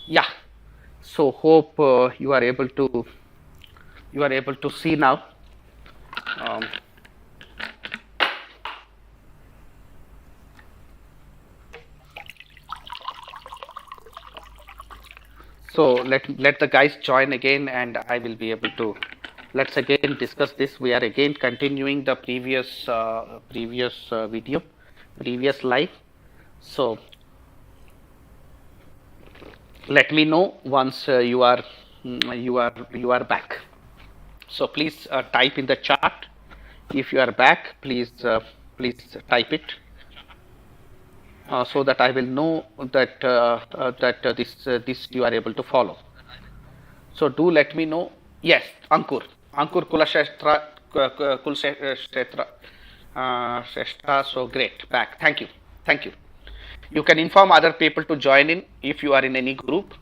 Yeah. So hope you are able to see now. Um, so let the guys join again, and I will be able to. Let's again discuss this. We are again continuing the previous video, previous live. So let me know once you are back. So please type in the chat if you are back. Please type it so that I will know that this you are able to follow. So do let me know. Yes, Ankur Kulashestra Shrestra. So great, back. Thank you. You can inform other people to join in if you are in any group.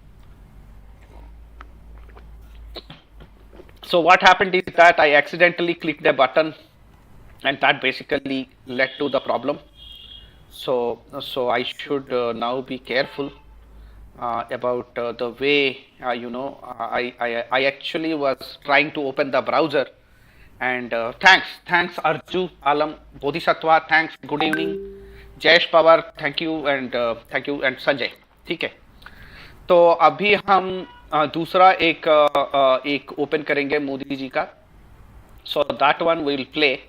So what happened is that I accidentally clicked a button, and that basically led to the problem. So I should now be careful about the way I actually was trying to open the browser. And thanks Arju Alam Bodhisattva, thanks, good evening Jayesh Pawar, thank you and Sanjay. ठीक है, तो अभी हम दूसरा एक open करेंगे मोदी जी का. So that one will play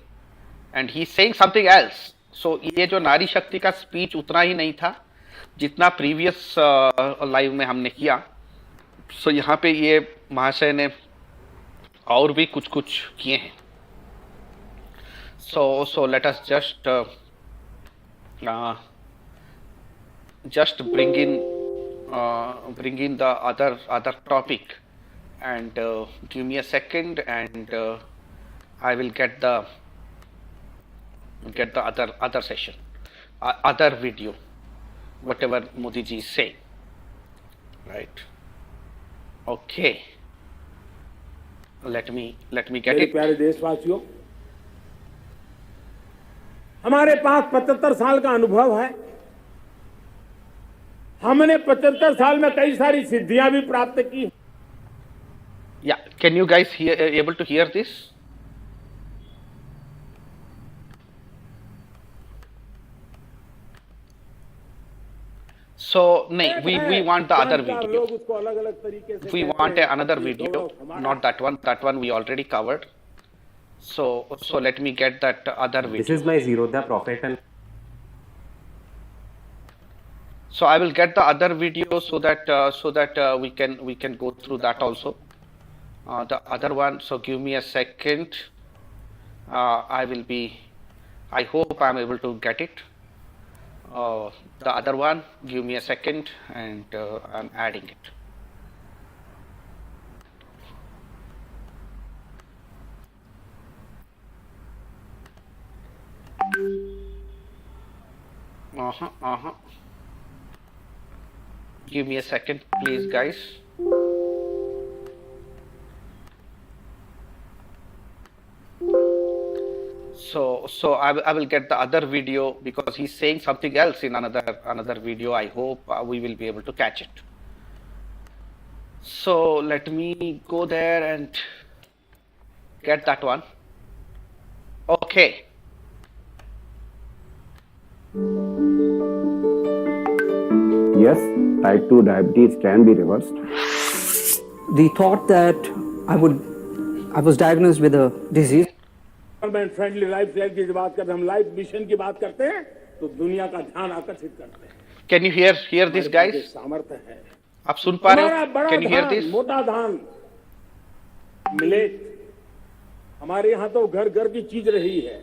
and he saying something else. So ये जो नारी शक्ति का स्पीच उतना ही नहीं था जितना प्रीवियस लाइव में हमने किया. सो यहाँ पे ये महाशय ने और भी कुछ कुछ किए हैं. So let us just bring in the other topic, and give me a second, and I will get the other session, other video, whatever Modi ji is saying, right? Okay, let me get it. प्यारे देशवासियों, हमारे पास 75 साल का अनुभव है. हमने 75 साल में कई सारी सिद्धियां भी प्राप्त की. Yeah, can you guys able to hear this? So we want the other video. We want another video, not that one. That one we already covered. So let me get that other video. This is my Zerodha prophet, and so I will get the other video so that we can go through that also. The other one. So give me a second. I hope I'm able to get it. The other one. Give me a second, and I'm adding it. Give me a second, please, guys. So I will get the other video because he's saying something else in another video. I hope we will be able to catch it. So let me go there and get that one. Okay. Yes, type 2 diabetes can be reversed. The thought that I was diagnosed with a disease. Friendly life style की बात करते हैं, हम life mission की बात करते हैं तो दुनिया का ध्यान आकर्षित करते हैं. Can you hear this, guys? सामर्थ्य है. आप सुन पा रहे हो? Can you hear this? मोटा धान मिलेट हमारे यहाँ तो घर घर की चीज रही है.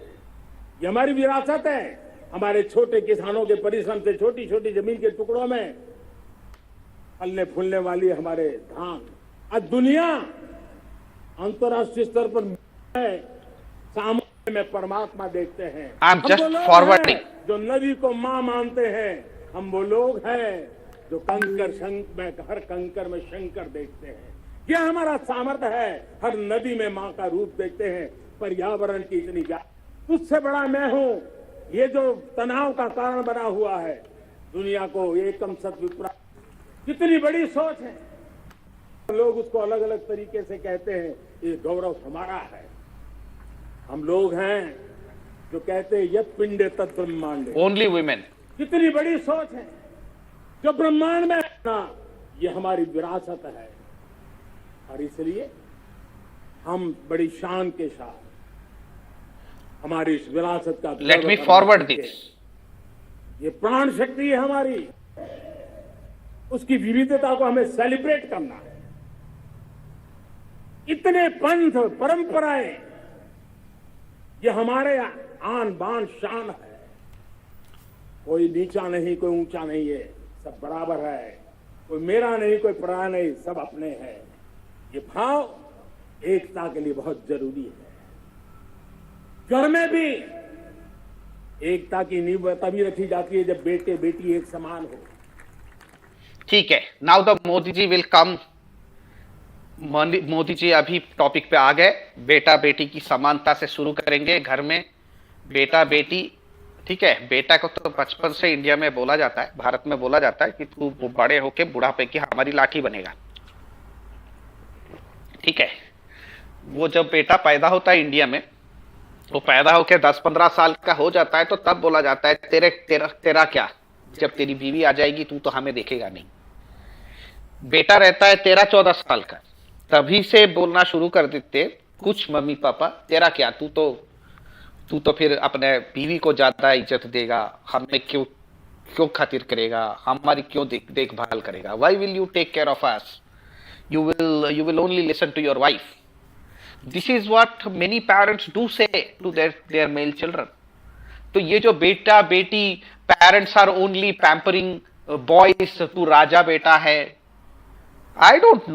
ये हमारी विरासत है. हमारे छोटे किसानों के परिश्रम से छोटी छोटी जमीन के टुकड़ों में फलने फूलने वाली हमारे धान आज दुनिया अंतर्राष्ट्रीय स्तर पर है. सामने में परमात्मा देखते हैं. I'm just forwarding. जो नदी को मां मानते हैं, हम वो लोग हैं जो हर कंकर में शंकर देखते हैं. यह हमारा सामर्थ्य है. हर नदी में मां का रूप देखते हैं. पर्यावरण की इतनी उससे बड़ा मैं हूं. ये जो तनाव का कारण बना हुआ है दुनिया को एकम सत विप्रा कितनी बड़ी सोच है। लोग उसको अलग अलग तरीके से कहते हैं, ये गौरव हमारा है। हम लोग हैं जो कहते हैं यत् पिंडे तत् ब्रह्मांडे। Only women. कितनी बड़ी सोच है जो ब्रह्मांड में है ना, ये हमारी विरासत है। और इसलिए हम बड़ी शान के साथ हमारी इस विरासत का लेट मी फॉरवर्ड दिस। ये प्राण शक्ति है हमारी, उसकी विविधता को हमें सेलिब्रेट करना है। इतने पंथ परंपराएं, ये हमारे आन बान शान है। कोई नीचा नहीं, कोई ऊंचा नहीं है, सब बराबर है। कोई मेरा नहीं, कोई पराया नहीं, सब अपने हैं। ये भाव एकता के लिए बहुत जरूरी है। घर में भी एकता की नींव तभी रखी जाती है जब बेटे बेटी एक समान हो। ठीक है, now the Modi ji will come. Modi ji अभी टॉपिक पे आ गए। बेटा बेटी की समानता से शुरू करेंगे। घर में बेटा बेटी, ठीक है, बेटा को तो बचपन से इंडिया में बोला जाता है, भारत में बोला जाता है कि तू बड़े होके बुढ़ापे की हमारी लाठी बनेगा। ठीक है, वो जब बेटा पैदा होता है इंडिया में, वो पैदा होके 10-15 साल का हो जाता है तो तब बोला जाता है तेरा क्या, जब तेरी बीवी आ जाएगी तू तो हमें देखेगा नहीं। बेटा रहता है 13-14 साल का, तभी से बोलना शुरू कर देते कुछ मम्मी पापा, तेरा क्या, तू तो फिर अपने बीवी को ज्यादा इज्जत देगा, हमें क्यों खातिर करेगा, हमारी क्यों देखभाल करेगा, why will you take care of us, you will only listen to your wife. This is what many parents do say to their male children. तो ये जो बेटा बेटी, parents are only pampering boys, तू राजा बेटा है। I don't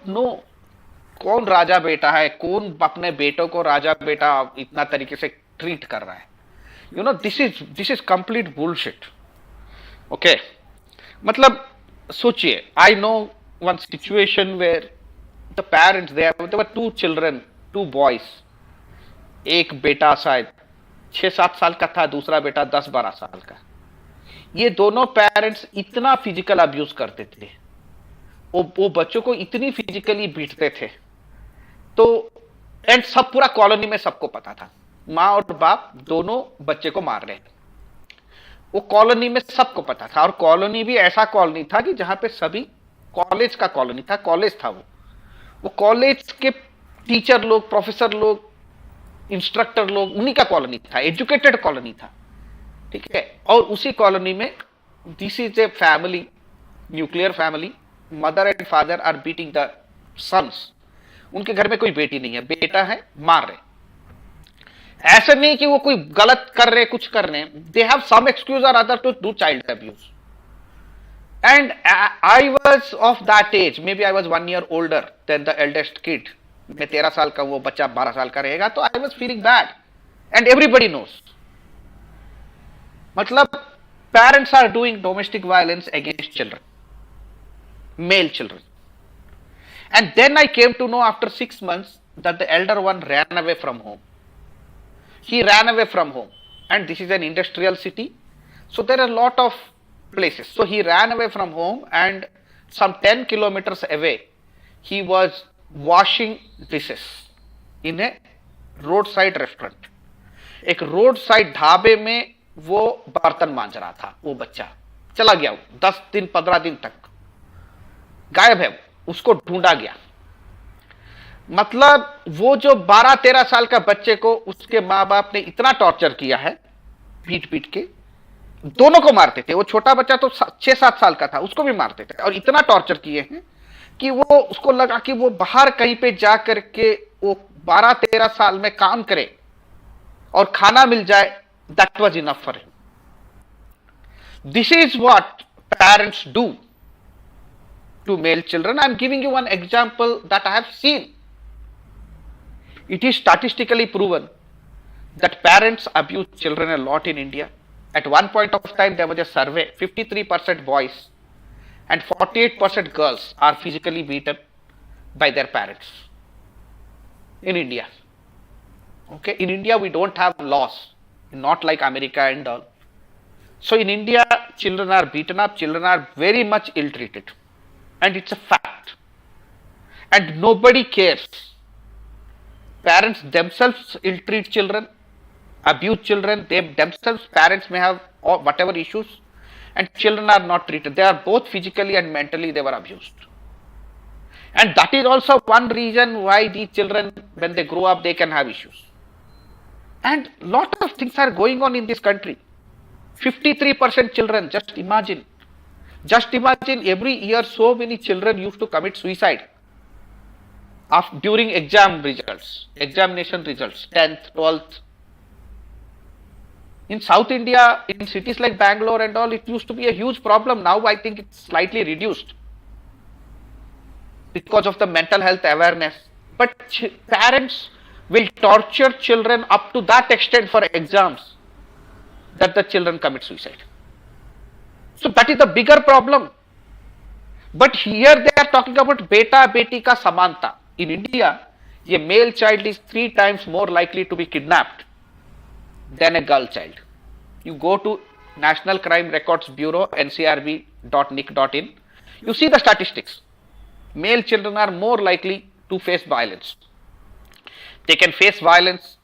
know कौन राजा बेटा है, कौन अपने बेटों को राजा बेटा इतना तरीके से ट्रीट कर रहा है। You know, this is complete bullshit. Okay, मतलब सोचिए, I know one situation where the parents, there were 2 children, 2 boys. एक बेटा शायद 6-7 साल का था, दूसरा बेटा 10-12 साल का। ये दोनों पेरेंट्स इतना फिजिकल अब्यूज करते थे, वो बच्चों को इतनी फिजिकली पीटते थे। तो एंड सब पूरा कॉलोनी में सबको पता था, माँ और बाप दोनों बच्चे को मार रहे थे। वो कॉलोनी में सबको पता था, और कॉलोनी भी ऐसा कॉलोनी था कि जहां पे सभी, कॉलेज का कॉलोनी था, कॉलेज था वो कॉलेज के टीचर लोग, प्रोफेसर लोग, इंस्ट्रक्टर लोग, उन्हीं का कॉलोनी था, एजुकेटेड कॉलोनी था। ठीक है, और उसी कॉलोनी में this is a family, nuclear family, mother and father are beating the sons. उनके घर में कोई बेटी नहीं है, बेटा है, मार रहे। ऐसा नहीं कि वो कोई गलत कर रहे, कुछ कर रहे, दे हैव सम एक्सक्यूज और other to do child abuse. And I was of that age, maybe I was 1 year older then the eldest kid. मैं 13 साल का, वो बच्चा 12 साल का रहेगा, तो I was feeling bad and everybody knows. मतलब parents are doing domestic violence against children, male children. And then I came to know after 6 months that the elder one ran away from home. He ran away from home, and this is an industrial city, so there are a lot of places. So he ran away from home, and some 10 kilometers away he was washing dishes in a roadside restaurant. एक road side ढाबे में वो बर्तन मांज रहा था। वो बच्चा चला गया, 10 दिन 15 दिन तक गायब है, उसको ढूंढा गया। मतलब वो जो 12-13 साल का बच्चे को उसके माँ बाप ने इतना टॉर्चर किया है, पीट पीट के, दोनों को मारते थे। वो छोटा बच्चा तो 6-7 साल का था, उसको भी मारते थे, और इतना टॉर्चर किए हैं कि वो, उसको लगा कि वो बाहर कहीं पे जा करके वो 12-13 साल में काम करे और खाना मिल जाए, that was enough for him. This is what parents do to male children. I am giving you one example that I have seen. It is statistically proven that parents abuse children a lot in India. At one point of time, there was a survey, 53% boys and 48% girls are physically beaten by their parents in India. Okay, in India we don't have laws, not like America and all. So in India, children are beaten up, children are very much ill treated, and it's a fact. And nobody cares. Parents themselves ill treat children, abuse children, they themselves, parents may have whatever issues, and children are not treated. They are both physically and mentally they were abused. And that is also one reason why these children, when they grow up, they can have issues. And lot of things are going on in this country. 53% children, just imagine. Just imagine, every year so many children used to commit suicide during examination results, 10th, 12th. In South India, in cities like Bangalore and all, it used to be a huge problem. Now I think it's slightly reduced because of the mental health awareness. But parents will torture children up to that extent for exams that the children commit suicide. So that is the bigger problem. But here they are talking about beta beti ka samanta. In India, a male child is 3 times more likely to be kidnapped than a girl child. You go to National Crime Records Bureau, ncrb.nic.in, you see the statistics. Male children are more likely to face violence. They can face violence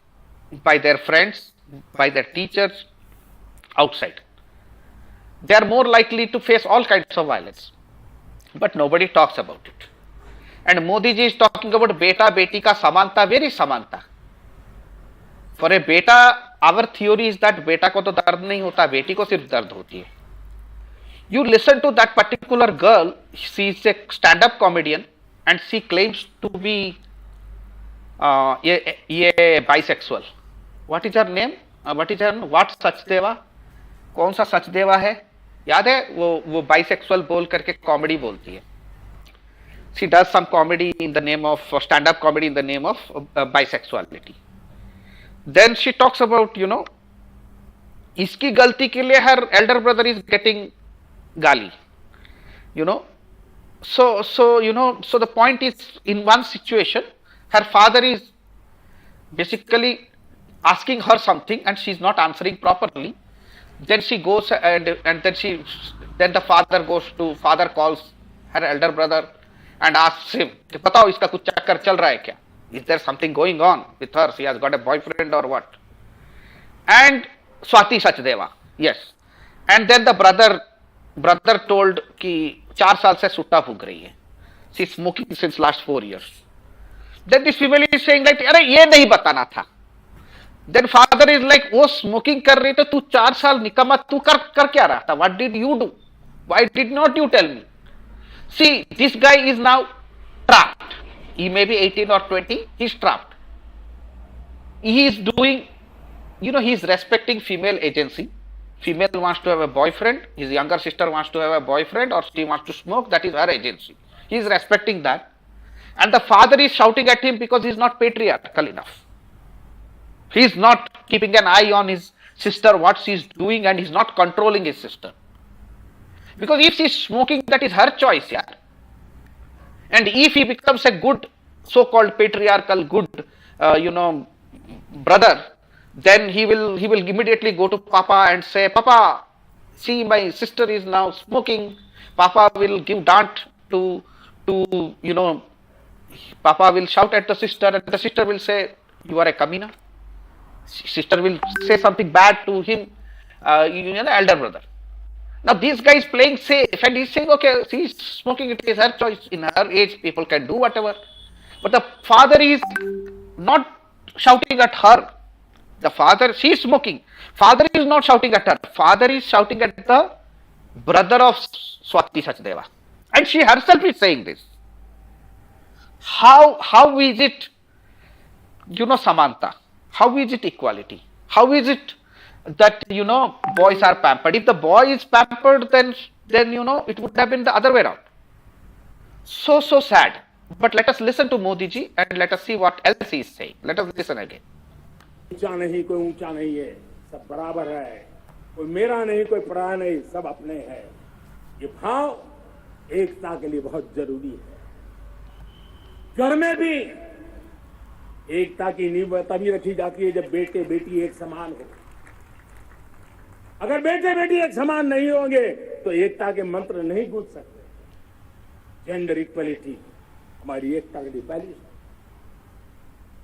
by their friends, by their teachers, outside. They are more likely to face all kinds of violence. But nobody talks about it. And Modi ji is talking about beta beti ka samanta. Where is samanta? For a beta, our theory is that beta ko to dard nahi hota, beti ko sirf dard hoti hai. You listen to that particular girl, she is a stand-up comedian and she claims to be bisexual. What is her name? What Sachdeva? कौन सा सचदेवा है? याद है वो bisexual बोल करके comedy बोलती है. She does some comedy in the name of stand-up comedy in the name of bisexuality. Then she talks about, इसकी गलती के लिए her elder brother is getting gali. So the point is, in one situation, her father is basically asking her something and she is not answering properly. Then she goes and then the father calls her elder brother and asks him, बताओ इसका कुछ चक्कर चल रहा है क्या? Is there something going on with her? She has got a boyfriend or what? And Swati Sachdeva, yes. And then the brother told कि 4 साल से सुट्टा फूक रही है. She is smoking since last 4 years. Then this female is saying like, अरे ये नहीं बताना था. Then father is like, वो smoking कर रही तो तू 4 साल निकम्मा तू कर क्या रहा था? What did you do? Why did not you tell me? See, this guy is now trapped. He may be 18 or 20. He's trapped. He is doing, he is respecting female agency. Female wants to have a boyfriend. His younger sister wants to have a boyfriend, or she wants to smoke. That is her agency. He is respecting that. And the father is shouting at him because he is not patriarchal enough. He is not keeping an eye on his sister, what she is doing, and he is not controlling his sister. Because if she is smoking, that is her choice, yeah. And if he becomes a good, so-called patriarchal, good, brother, then he will immediately go to Papa and say, Papa, see, my sister is now smoking. Papa will give dant to Papa will shout at the sister, and the sister will say, you are a kamina. Sister will say something bad to him, elder brother. Now this guy is playing safe and he's saying, okay, she's smoking, it is her choice. In her age, people can do whatever. But the father is not shouting at her. She is smoking. Father is not shouting at her. Father is shouting at the brother of Swati Sachdeva. And she herself is saying this. How is it, Samanta? How is it equality? How is it that, boys are pampered? If the boy is pampered, then it would have been the other way around. So sad. But let us listen to Modi ji and let us see what else he is saying. Let us listen again. ऊंचा नहीं, कोई ऊंचा नहीं है, सब बराबर है. कोई मेरा नहीं, कोई पराया नहीं, सब अपने हैं. ये भाव एकता के लिए बहुत जरूरी है. घर में भी एकता की नींव तभी रखी जाती है जब बेटे बेटी एक समान हो. अगर बेटे बेटी एक समान नहीं होंगे तो एकता के मंत्र नहीं गूंज सकते। जेंडर इक्वलिटी हमारी एकता की पहली।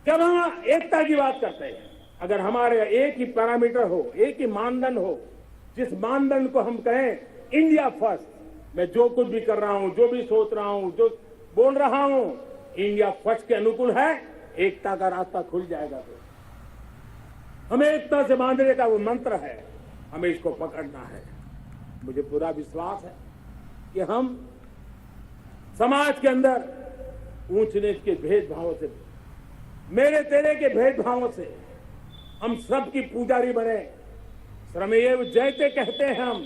जब हम एकता की बात करते हैं, अगर हमारे एक ही पैरामीटर हो, एक ही मानदंड हो, जिस मानदंड को हम कहें इंडिया फर्स्ट, मैं जो कुछ भी कर रहा हूं, जो भी सोच रहा हूं, जो बोल रहा हूं, इंडिया फर्स्ट के अनुकूल है, एकता का रास्ता खुल जाएगा। तो हमें एकता से बांधने का वो मंत्र है, हमें इसको पकड़ना है। मुझे पूरा विश्वास है कि हम समाज के अंदर ऊंच नीच के भेदभावों से, मेरे तेरे के भेदभावों से हम सबकी पुजारी बने। श्रमेव जयते कहते हैं हम,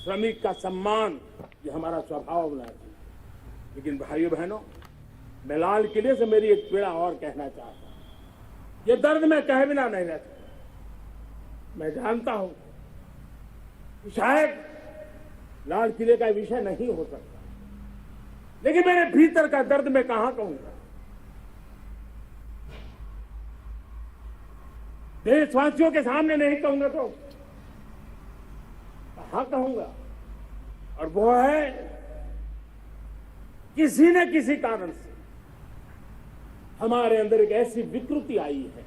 श्रमिक का सम्मान, ये हमारा स्वभाव होना चाहिए। लेकिन भाइयों बहनों, मैं लाल किले से मेरी एक पीड़ा और कहना चाहता हूं। ये दर्द मैं कह बिना नहीं रहता। मैं जानता हूं कि शायद लाल किले का विषय नहीं हो सकता, लेकिन मेरे भीतर का दर्द मैं कहां कहूंगा। देशवासियों के सामने नहीं कहूंगा तो कहां कहूंगा। और वो है, किसी न किसी कारण से हमारे अंदर एक ऐसी विकृति आई है,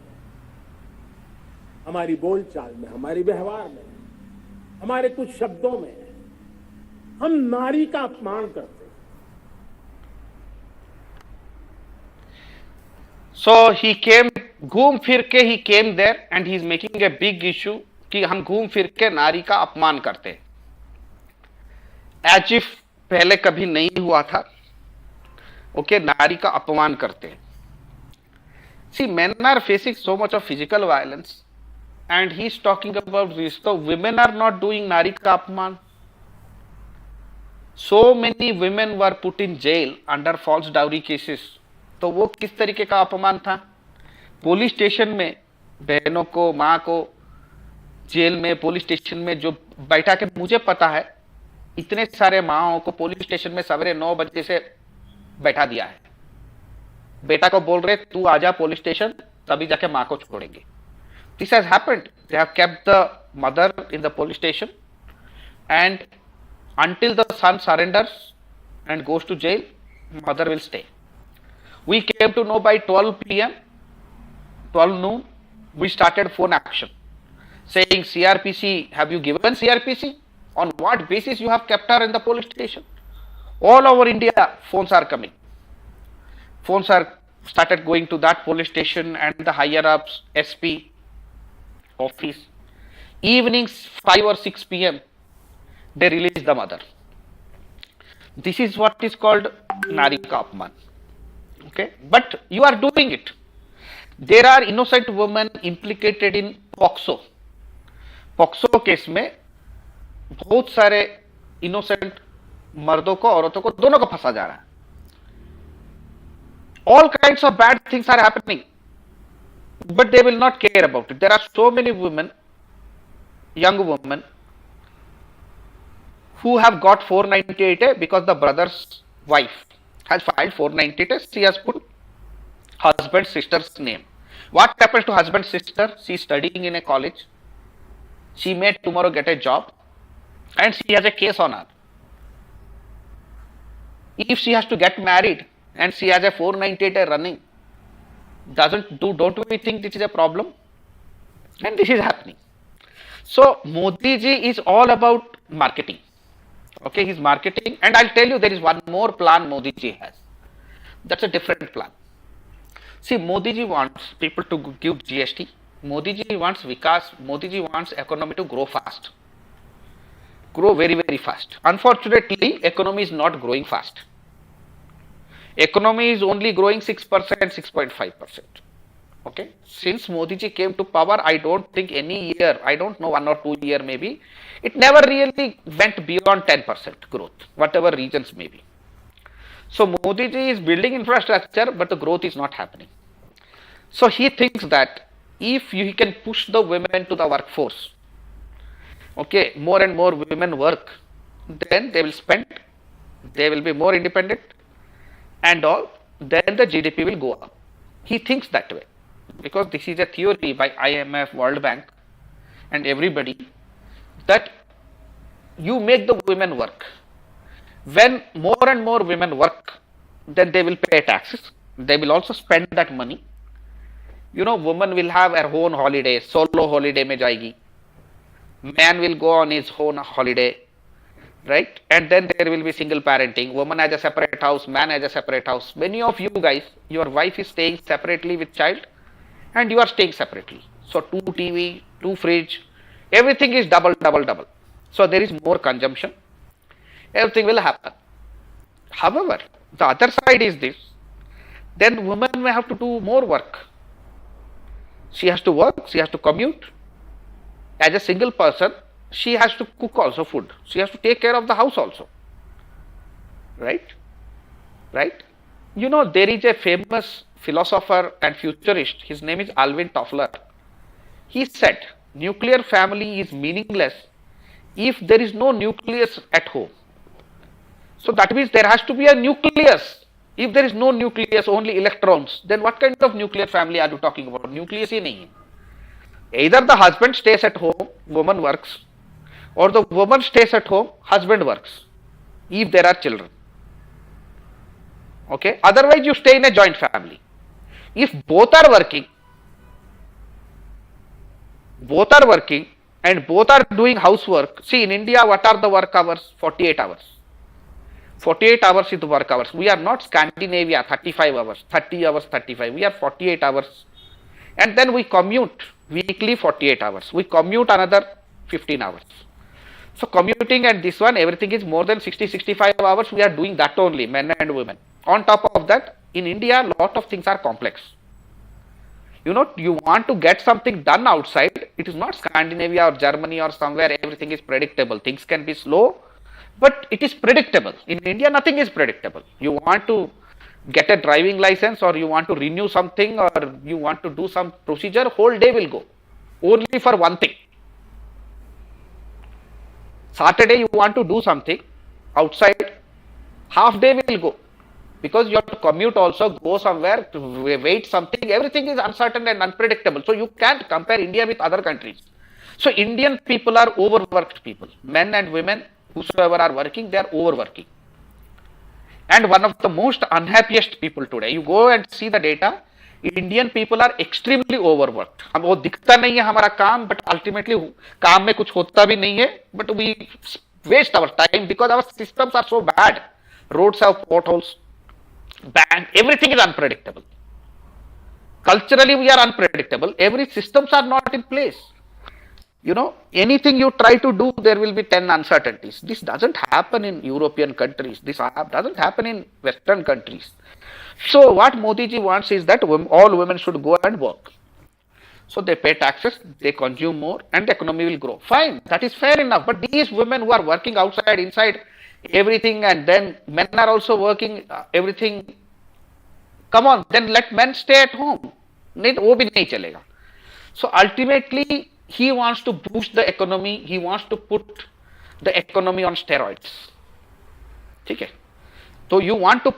हमारी बोलचाल में, हमारे व्यवहार में, हमारे कुछ शब्दों में, हम नारी का अपमान करते हैं। So he came, घूम फिर के he came there and he is making a big issue कि हम घूम फिर के नारी का अपमान करते हैं, as if पहले कभी नहीं हुआ था। ओके, नारी का अपमान करते हैं। See, men are facing so much of physical violence and he is talking about this. So women are not doing नारी का अपमान. So many women were put in jail under false dowry cases. तो वो किस तरीके का अपमान था? पुलिस स्टेशन में बहनों को, माँ को जेल में, पुलिस स्टेशन में जो बैठा के, मुझे पता है इतने सारे माओं को पुलिस स्टेशन में सवेरे 9 बजे से बैठा दिया है। बेटा को बोल रहे तू आजा पुलिस स्टेशन, तभी जाके माँ को छोड़ेंगे। This has happened. They have kept the mother in the police station and until the son surrenders and goes to jail, mother will stay. We came to know by 12 p.m., 12 noon, we started phone action saying, CRPC, have you given CRPC? On what basis you have kept her in the police station? All over India, phones are coming. Phones are started going to that police station and the higher ups, SP office. Evenings 5 or 6 p.m., they release the mother. This is what is called Nari ka apman. Okay, but you are doing it. There are innocent women implicated in POXO. POXO case में बहुत सारे innocent मर्दों को, औरतों को, दोनों को फंसा जा रहा है. All kinds of bad things are happening, but they will not care about it. There are so many women, young women, who have got 498A because the brother's wife has filed 498A. She has put husband's sister's name. What happens to husband's sister? She is studying in a college. She may tomorrow get a job and she has a case on her. If she has to get married and she has a 498A running, don't we think this is a problem? And this is happening. So Modi ji is all about marketing. Okay, he's marketing, and I'll tell you there is one more plan Modi ji has. That's a different plan. See, Modi ji wants people to give GST. Modi ji wants Vikas. Modi ji wants economy to grow fast. Grow very, very fast. Unfortunately, economy is not growing fast. Economy is only growing 6%, 6.5%. Okay. Since Modi ji came to power, I don't think any year, I don't know, 1 or 2 year maybe, it never really went beyond 10% growth, whatever reasons may be. So Modi ji is building infrastructure, but the growth is not happening. So he thinks that if he can push the women to the workforce, okay, more and more women work, then they will spend, they will be more independent and all, then the GDP will go up. He thinks that way because this is a theory by IMF, World Bank and everybody, that you make the women work. When more and more women work, then they will pay taxes. They will also spend that money. Woman will have her own holiday, solo holiday में जाएगी. Man will go on his own holiday, right? And then there will be single parenting. Woman has a separate house, man has a separate house. Many of you guys, your wife is staying separately with child, and you are staying separately. So 2 TV, 2 fridge, everything is double. So there is more consumption. Everything will happen. However, the other side is this. Then woman may have to do more work. She has to work, she has to commute. As a single person, she has to cook also food. She has to take care of the house also. Right? There is a famous philosopher and futurist. His name is Alvin Toffler. He said, nuclear family is meaningless if there is no nucleus at home. So that means there has to be a nucleus. If there is no nucleus, only electrons, then what kind of nuclear family are you talking about? Nucleus ही नहीं है. Either the husband stays at home, woman works, or the woman stays at home, husband works, if there are children. Okay? Otherwise, you stay in a joint family. If both are working and both are doing housework, see in India, what are the work hours? 48 hours. 48 hours is the work hours. We are not Scandinavia, 35 hours, 30 hours, 35. We are 48 hours. And then we commute weekly 48 hours. We commute another 15 hours. So commuting and this one, everything is more than 60, 65 hours. We are doing that only, men and women. On top of that, in India, a lot of things are complex. You want to get something done outside. It is not Scandinavia or Germany or somewhere everything is predictable. Things can be slow, but it is predictable. In India, nothing is predictable. You want to get a driving license, or you want to renew something, or you want to do some procedure, whole day will go. Only for one thing. Saturday you want to do something outside, half day will go. Because you have to commute also, go somewhere, to wait something, everything is uncertain and unpredictable. So you can't compare India with other countries. So Indian people are overworked people. Men and women, whosoever are working, they are overworking. And one of the most unhappiest people today, you go and see the data, Indian people are extremely overworked. हम वो दिखता नहीं है हमारा काम, but ultimately काम में कुछ होता भी नहीं है, but we waste our time because our systems are so bad. Roads have potholes, bank, everything is unpredictable. Culturally, we are unpredictable. Every systems are not in place. Anything you try to do, there will be 10 uncertainties. This doesn't happen in European countries. This doesn't happen in Western countries. So what Modi ji wants is that all women should go and work. So they pay taxes, they consume more, and the economy will grow. Fine, that is fair enough. But these women who are working outside, inside, everything, and then men are also working everything. Come on, then let men stay at home. नहीं वो भी नहीं चलेगा. So ultimately, he wants to boost the economy. He wants to put the economy on steroids. ठीक है? So you want to,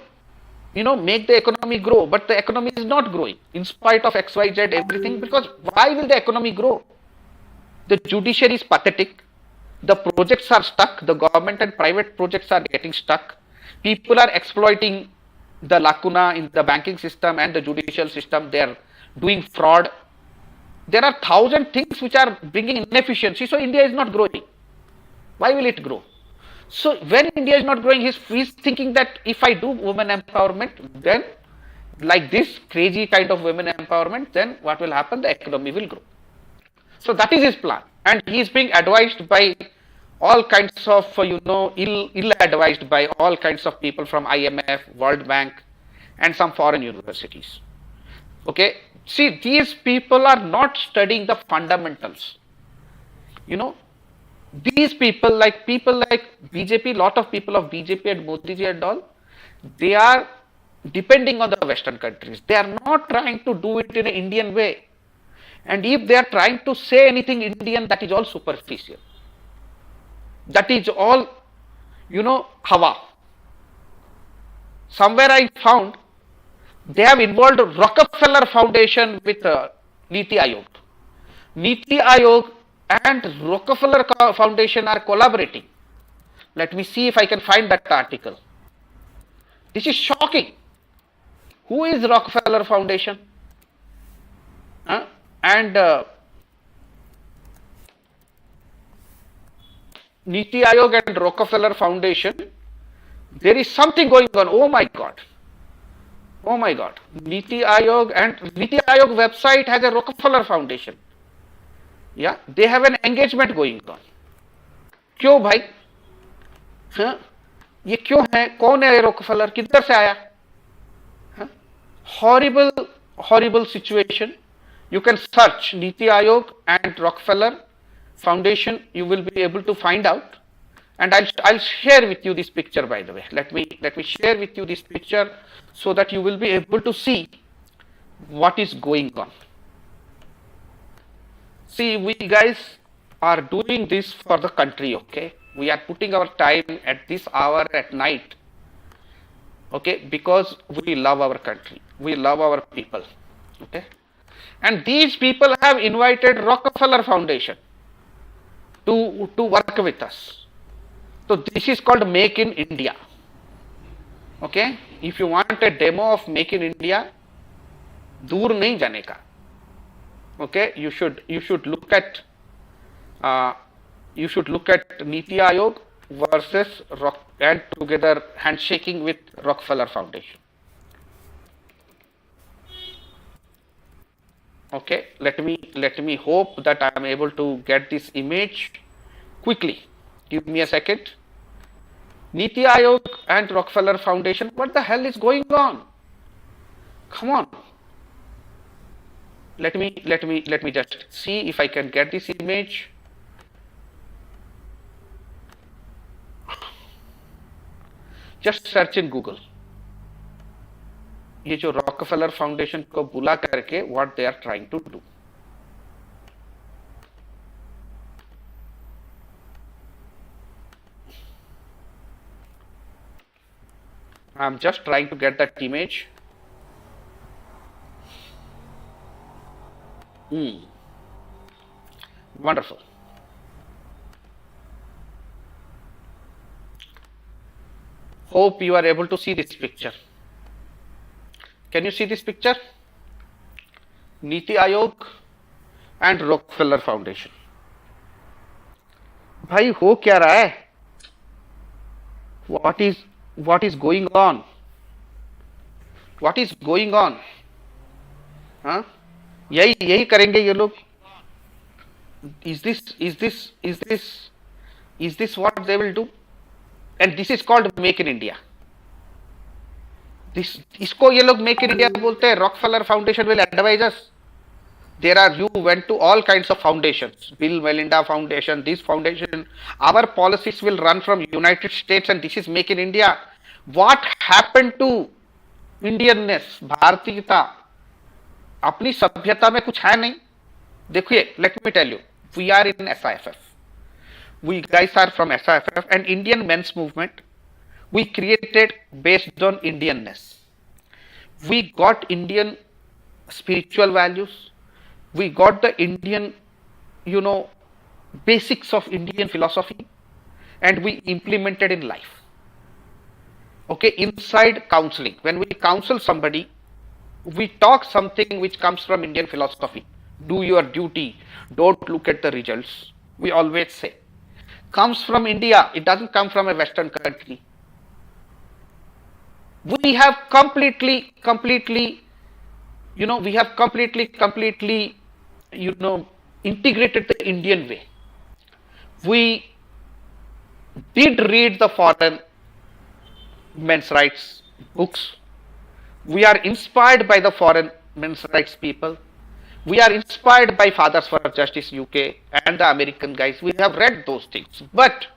make the economy grow, but the economy is not growing in spite of XYZ everything. Because why will the economy grow? The judiciary is pathetic. The projects are stuck. The government and private projects are getting stuck. People are exploiting the lacuna in the banking system and the judicial system. They are doing fraud. There are 1,000 things which are bringing inefficiency. So India is not growing. Why will it grow? So when India is not growing, he's thinking that if I do women empowerment, then like this crazy kind of women empowerment, then what will happen? The economy will grow. So that is his plan. And he is being advised by all kinds of, ill-advised by all kinds of people from IMF, World Bank, and some foreign universities. Okay. See, these people are not studying the fundamentals. These people like BJP, lot of people of BJP and Modi ji and all, they are depending on the Western countries. They are not trying to do it in an Indian way. And if they are trying to say anything Indian, that is all superficial. That is all, hawa. Somewhere I found they have involved Rockefeller Foundation with Niti Aayog. Niti Aayog and Rockefeller Foundation are collaborating. Let me see if I can find that article. This is shocking. Who is Rockefeller Foundation? And Niti Aayog and Rockefeller Foundation, there is something going on. Oh my God. Oh my God. Niti Aayog website has a Rockefeller Foundation. Yeah, they have an engagement going on. क्यों भाई? हाँ, ये क्यों है? कौन है Rockefeller? किधर से आया? हाँ? Horrible situation. You can search Niti Aayog and Rockefeller Foundation. You will be able to find out. And I'll share with you this picture, by the way. Let me share with you this picture so that you will be able to see what is going on. See, we guys are doing this for the country, okay? We are putting our time at this hour at night, okay? Because we love our country. We love our people, okay? And these people have invited Rockefeller Foundation to work with us. So this is called Make in India, okay? If you want a demo of Make in India, दूर नहीं जाने का. Okay, you should look at Niti Aayog versus and together handshaking with Rockefeller Foundation. Okay, let me hope that I am able to get this image quickly. Give me a second. Niti Aayog and Rockefeller Foundation. What the hell is going on? Come on. Let me just see if I can get this image. Just search in Google. ये जो Rockefeller Foundation को बुला करके what they are trying to do. I'm just trying to get that image. Wonderful. Hope you are able to see this picture. Can you see this picture? Niti Aayog and Rockefeller Foundation. भाई हो क्या रहा है? What is going on? What is going on? हाँ? यही करेंगे ये लोग. Is this what they will do? And this is called Make in India. इसको ये लोग Make in India बोलते हैं. Rockefeller Foundation will advise us. You went to all kinds of foundations, Bill Melinda Foundation, this foundation. Our policies will run from United States, and this is Make in India. What happened to Indianness, भारतीयता? अपनी सभ्यता में कुछ है नहीं. देखिए, let me tell you, we are in SIFF. We guys are from SIFF, and Indian men's movement we created based on Indianness. We got Indian spiritual values. We got the Indian, basics of Indian philosophy, and we implemented in life. Okay, inside counseling, when we counsel somebody, we talk something which comes from Indian philosophy. Do your duty. Don't look at the results. We always say. Comes from India. It doesn't come from a Western country. We have completely, integrated the Indian way. We did read the foreign men's rights books. We are inspired by the foreign men's rights people. We are inspired by Fathers for Justice UK and the American guys. We have read those things. But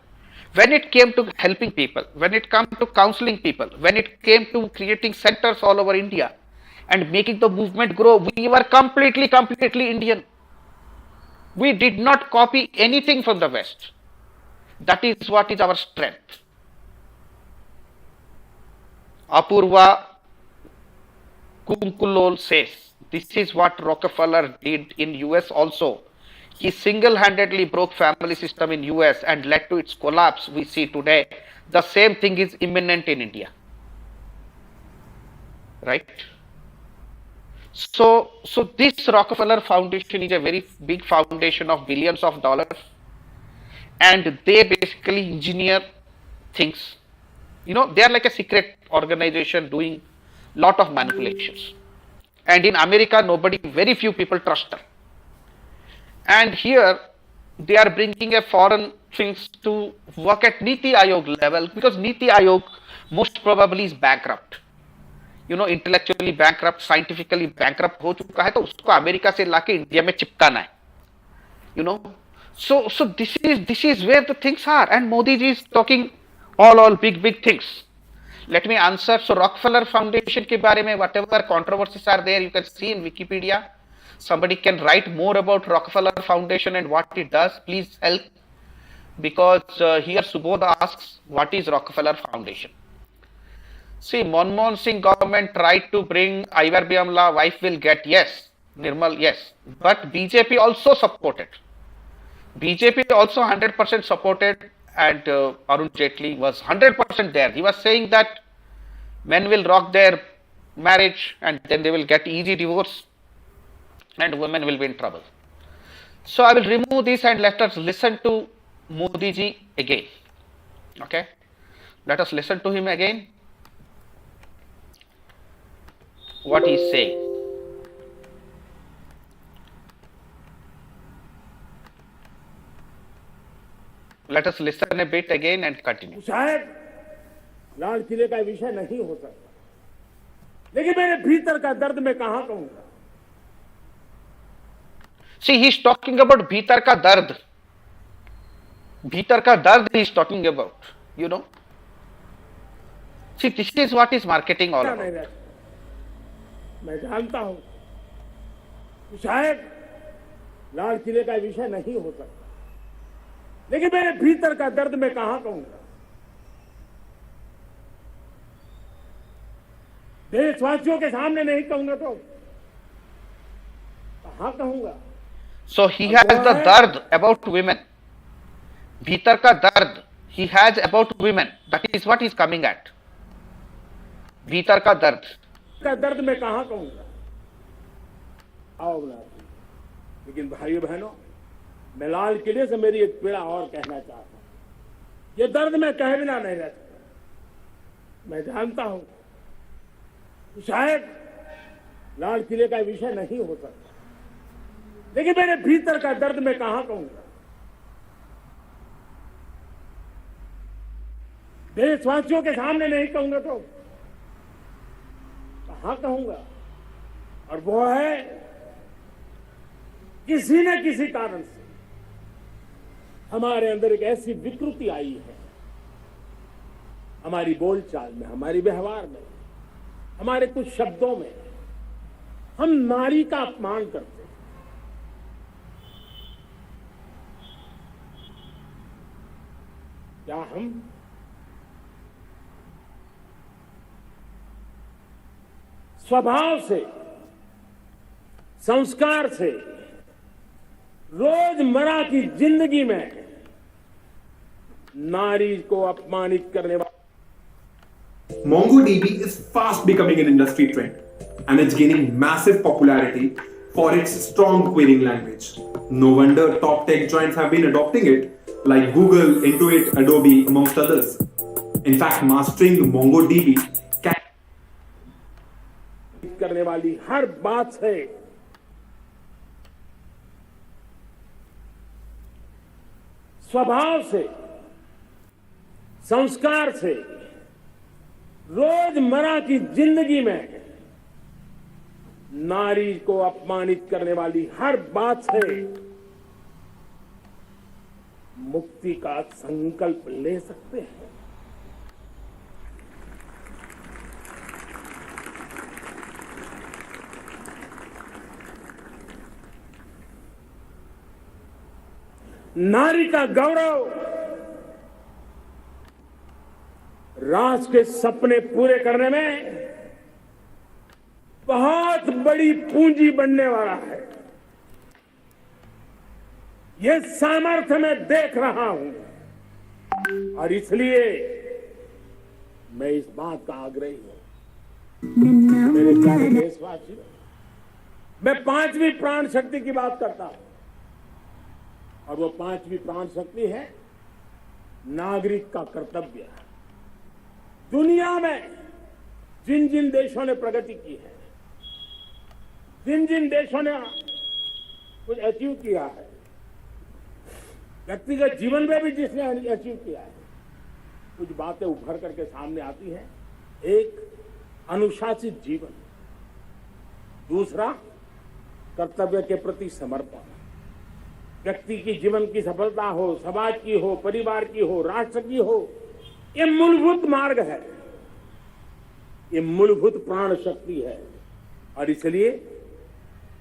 when it came to helping people, when it came to counseling people, when it came to creating centers all over India and making the movement grow, we were completely Indian. We did not copy anything from the West. That is what is our strength. Apurva Kunkulol says, this is what Rockefeller did in US also. He single-handedly broke family system in US and led to its collapse we see today. The same thing is imminent in India. Right? So this Rockefeller Foundation is a very big foundation of billions of dollars, and they basically engineer things. They are like a secret organization doing lot of manipulations. And in America, very few people trust them. And here, they are bringing a foreign things to work at Niti Aayog level, because Niti Aayog most probably is bankrupt. Intellectually bankrupt, scientifically bankrupt हो चुका है, तो उसको America से लाके India में चिपकाना है. So this is where the things are, and Modi ji is talking all big things. Let me answer. So Rockefeller Foundation के बारे में whatever controversies are there, you can see in Wikipedia. Somebody can write more about Rockefeller Foundation and what it does. Please help, because here Subodh asks, what is Rockefeller Foundation? See, Manmohan Singh government tried to bring IRBM law, wife will get, yes. Nirmal, yes. But BJP also supported. BJP also 100% supported, and Arun Jaitley was 100% there. He was saying that men will rock their marriage and then they will get easy divorce and women will be in trouble. So I will remove this and let us listen to Modi ji again. Okay? Let us listen to him again. What he is saying. Let us listen a bit again and continue. शायद लाल किले का विषय नहीं हो सकता, लेकिन मेरे भीतर का दर्द मैं कहां कहूंगा. See, he is talking about भीतर का दर्द. भीतर का दर्द he is talking about. See, this is what is marketing all about. मैं जानता हूं कि शायद लाल किले का विषय नहीं हो सकता, लेकिन मेरे भीतर का दर्द मैं कहां कहूंगा. देशवासियों के सामने नहीं कहूंगा तो कहां कहूंगा. So he has the dard about women. भीतर का दर्द he has about women. That is what he is coming at. भीतर का दर्द मैं कहां कहूंगा. आओ बना. लेकिन भाइयों बहनों, मैं लाल किले से मेरी एक पीड़ा और कहना चाहता हूं. ये दर्द मैं कहे बिना नहीं रह सकता. मैं जानता हूं कि शायद लाल किले का विषय नहीं हो सकता, लेकिन मेरे भीतर का दर्द मैं कहां कहूंगा. देशवासियों के सामने नहीं कहूंगा तो कहां कहूंगा. और वो है, किसी न किसी कारण से हमारे अंदर एक ऐसी विकृति आई है, हमारी बोलचाल में, हमारी व्यवहार में, हमारे कुछ शब्दों में. हम नारी का अपमान करते हैं. क्या हम स्वभाव से, संस्कार से, रोजमर्रा की जिंदगी में नारी को अपमानित करने वाले. MongoDB is fast becoming an industry trend, and it's gaining massive popularity for its strong querying language. No wonder top tech giants have been adopting it, like Google, Intuit, Adobe, amongst others. In fact, mastering MongoDB can करने वाली हर बात से स्वभाव से, संस्कार से, रोजमर्रा की जिंदगी में नारी को अपमानित करने वाली हर बात से मुक्ति का संकल्प ले सकते हैं. नारी का गौरव राष्ट्र के सपने पूरे करने में बहुत बड़ी पूंजी बनने वाला है. ये सामर्थ्य मैं देख रहा हूं और इसलिए मैं इस बात का आग्रही हूं, मेरे प्यारे देशवासियों, मैं पांचवी प्राण शक्ति की बात करता हूं और वो पांचवी प्राण शक्ति है नागरिक का कर्तव्य। दुनिया में जिन जिन देशों ने प्रगति की है, जिन जिन देशों ने कुछ अचीव किया है, व्यक्तिगत जीवन में भी जिसने अचीव किया है, कुछ बातें उभर करके सामने आती हैं। एक, अनुशासित जीवन। दूसरा, कर्तव्य के प्रति समर्पण। व्यक्ति की जीवन की सफलता हो, समाज की हो, परिवार की हो, राष्ट्र की हो, ये मूलभूत मार्ग है, ये मूलभूत प्राण शक्ति है और इसलिए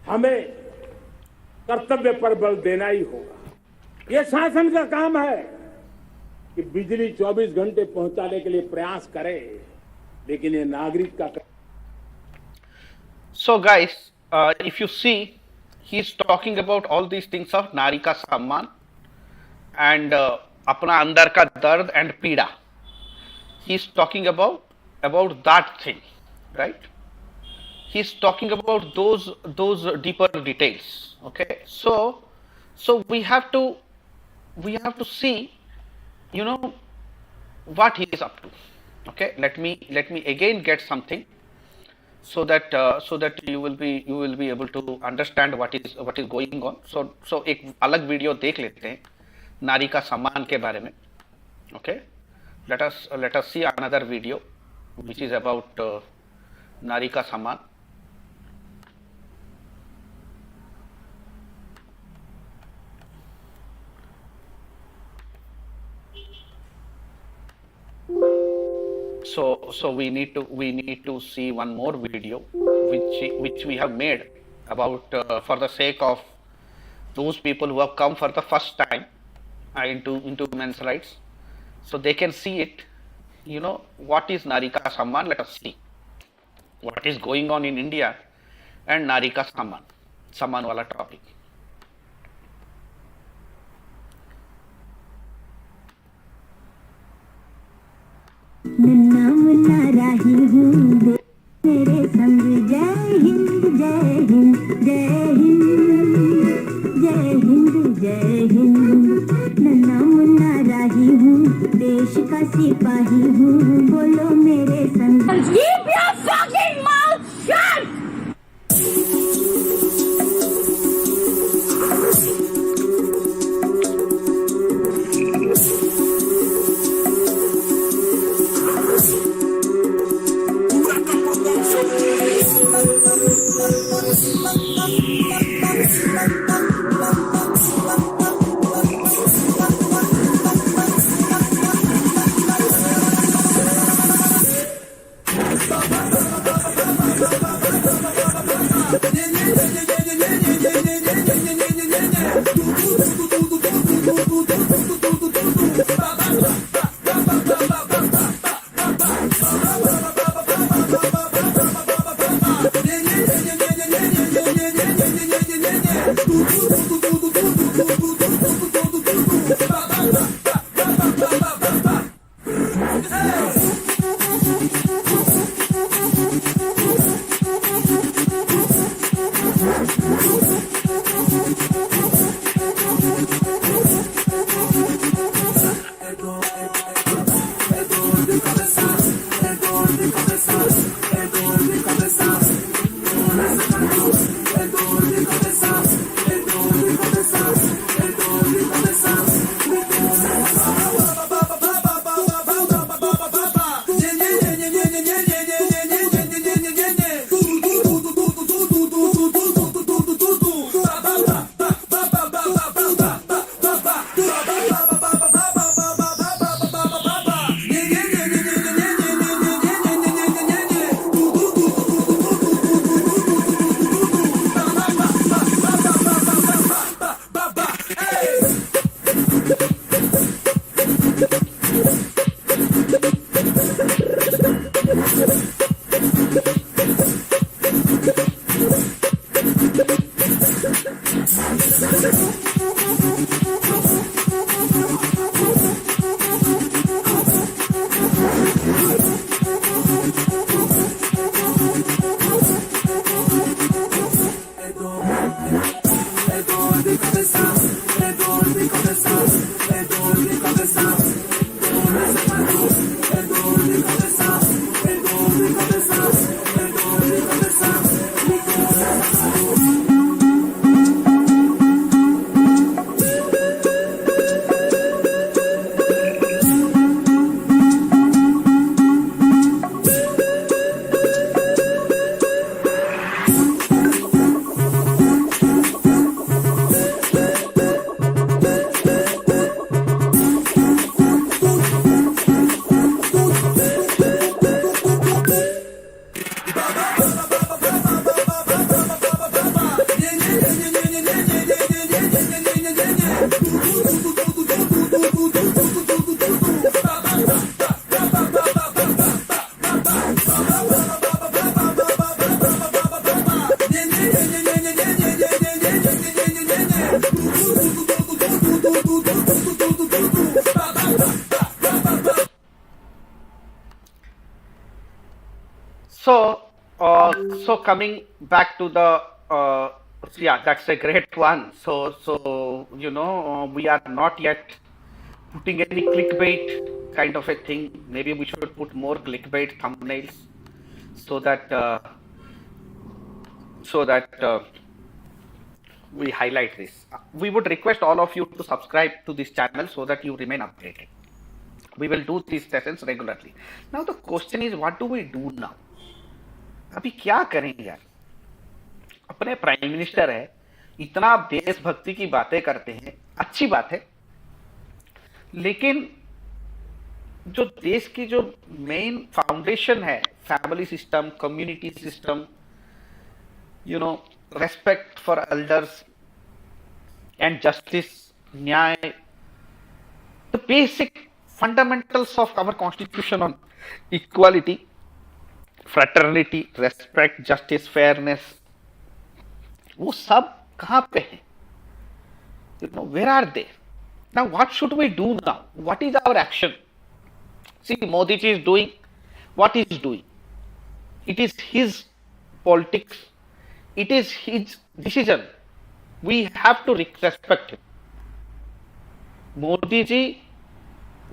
हमें कर्तव्य पर बल देना ही होगा। ये शासन का काम है कि बिजली 24 घंटे पहुंचाने के लिए प्रयास करे, लेकिन ये नागरिक का। So guys, if you see, he is talking about all these things of नारी का सम्मान and अपना अंदर का दर्द and पीड़ा. He is talking about that thing, right? He is talking about those deeper details. Okay, so we have to see, what he is up to. Okay, let me again get something so that you will be able to understand what is going on. So एक अलग video देख लेते हैं नारी का सम्मान के बारे में. Okay, let us see another video which is about नारी का सम्मान. So we need to see one more video which we have made about for the sake of those people who have come for the first time into men's rights, so they can see it. What is Nari ka Samman. Let us see what is going on in India and Nari ka Samman wala topic. नन्ना मुन्ना राही हूँ मेरे संग। जय हिंद जय हिंद जय हिंद जय हिंद जय हिंद। नन्ना मुन्ना राही हूँ देश का सिपाही हूँ, बोलो मेरे संग। Keep your fucking mouth shut! So, so coming back to the, yeah, that's a great one. So we are not yet putting any clickbait kind of a thing. Maybe we should put more clickbait thumbnails so that so that we highlight this. We would request all of you to subscribe to this channel so that you remain updated. We will do these sessions regularly. Now the question is, what do we do now? अभी क्या करेंगे यार? अपने prime minister है, इतना आप देशभक्ति की बातें करते हैं, अच्छी बात है, लेकिन जो देश की जो मेन फाउंडेशन है, family system, community system, respect for elders and justice, न्याय, the basic fundamentals of our constitution on equality, fraternity, respect, justice, fairness, वो सब कहां पे है? Where are they? Now what should we do now? What is our action? See, Modi ji is doing what is doing. It is his politics, it is his decision. We have to respect him. Modi ji,